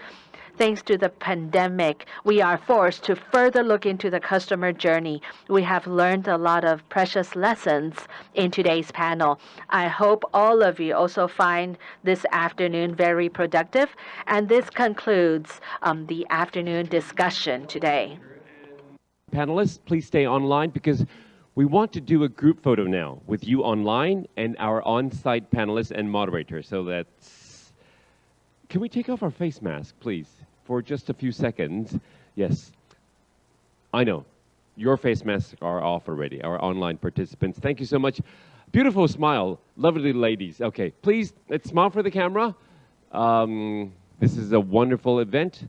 Thanks to the pandemic, we are forced to further look into the customer journey. We have learned a lot of precious lessons in today's panel. I hope all of you also find this afternoon very productive. And this concludes the afternoon discussion today. Panelists, please stay online because we want to do a group photo now with you online and our on-site panelists and moderators. So that's... Can we take off our face mask, please, for just a few seconds? Yes. I know. Your face masks are off already, our online participants. Thank you so much. Beautiful smile. Lovely ladies. Okay, please, let's smile for the camera. This is a wonderful event.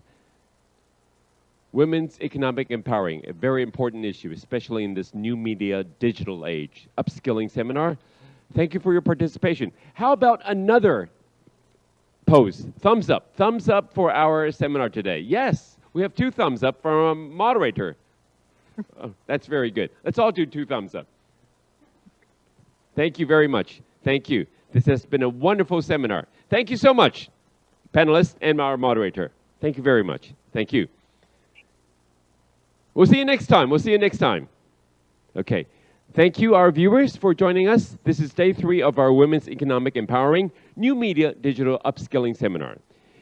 Women's economic empowering, a very important issue, especially in this new media digital age. Upskilling seminar. Thank you for your participation. How about another pose? Thumbs up. Thumbs up for our seminar today. Yes, we have 2 thumbs up from a moderator. Oh, that's very good. Let's all do 2 thumbs up. Thank you very much. Thank you. This has been a wonderful seminar. Thank you so much, panelists and our moderator. Thank you very much. Thank you. We'll see you next time. We'll see you next time. Okay. Thank you, our viewers, for joining us. This is day 3 of our Women's Economic Empowering New Media Digital Upskilling Seminar.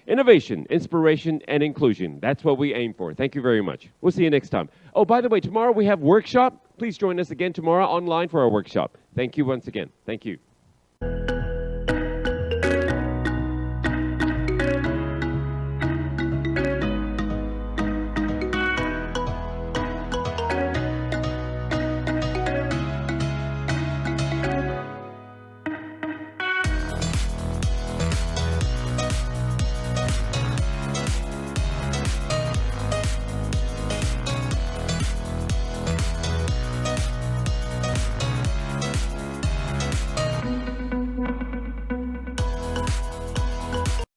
Innovation, inspiration, and inclusion. That's what we aim for. Thank you very much. We'll see you next time. Oh, by the way, tomorrow we have workshop. Please join us again tomorrow online for our workshop. Thank you once again. Thank you.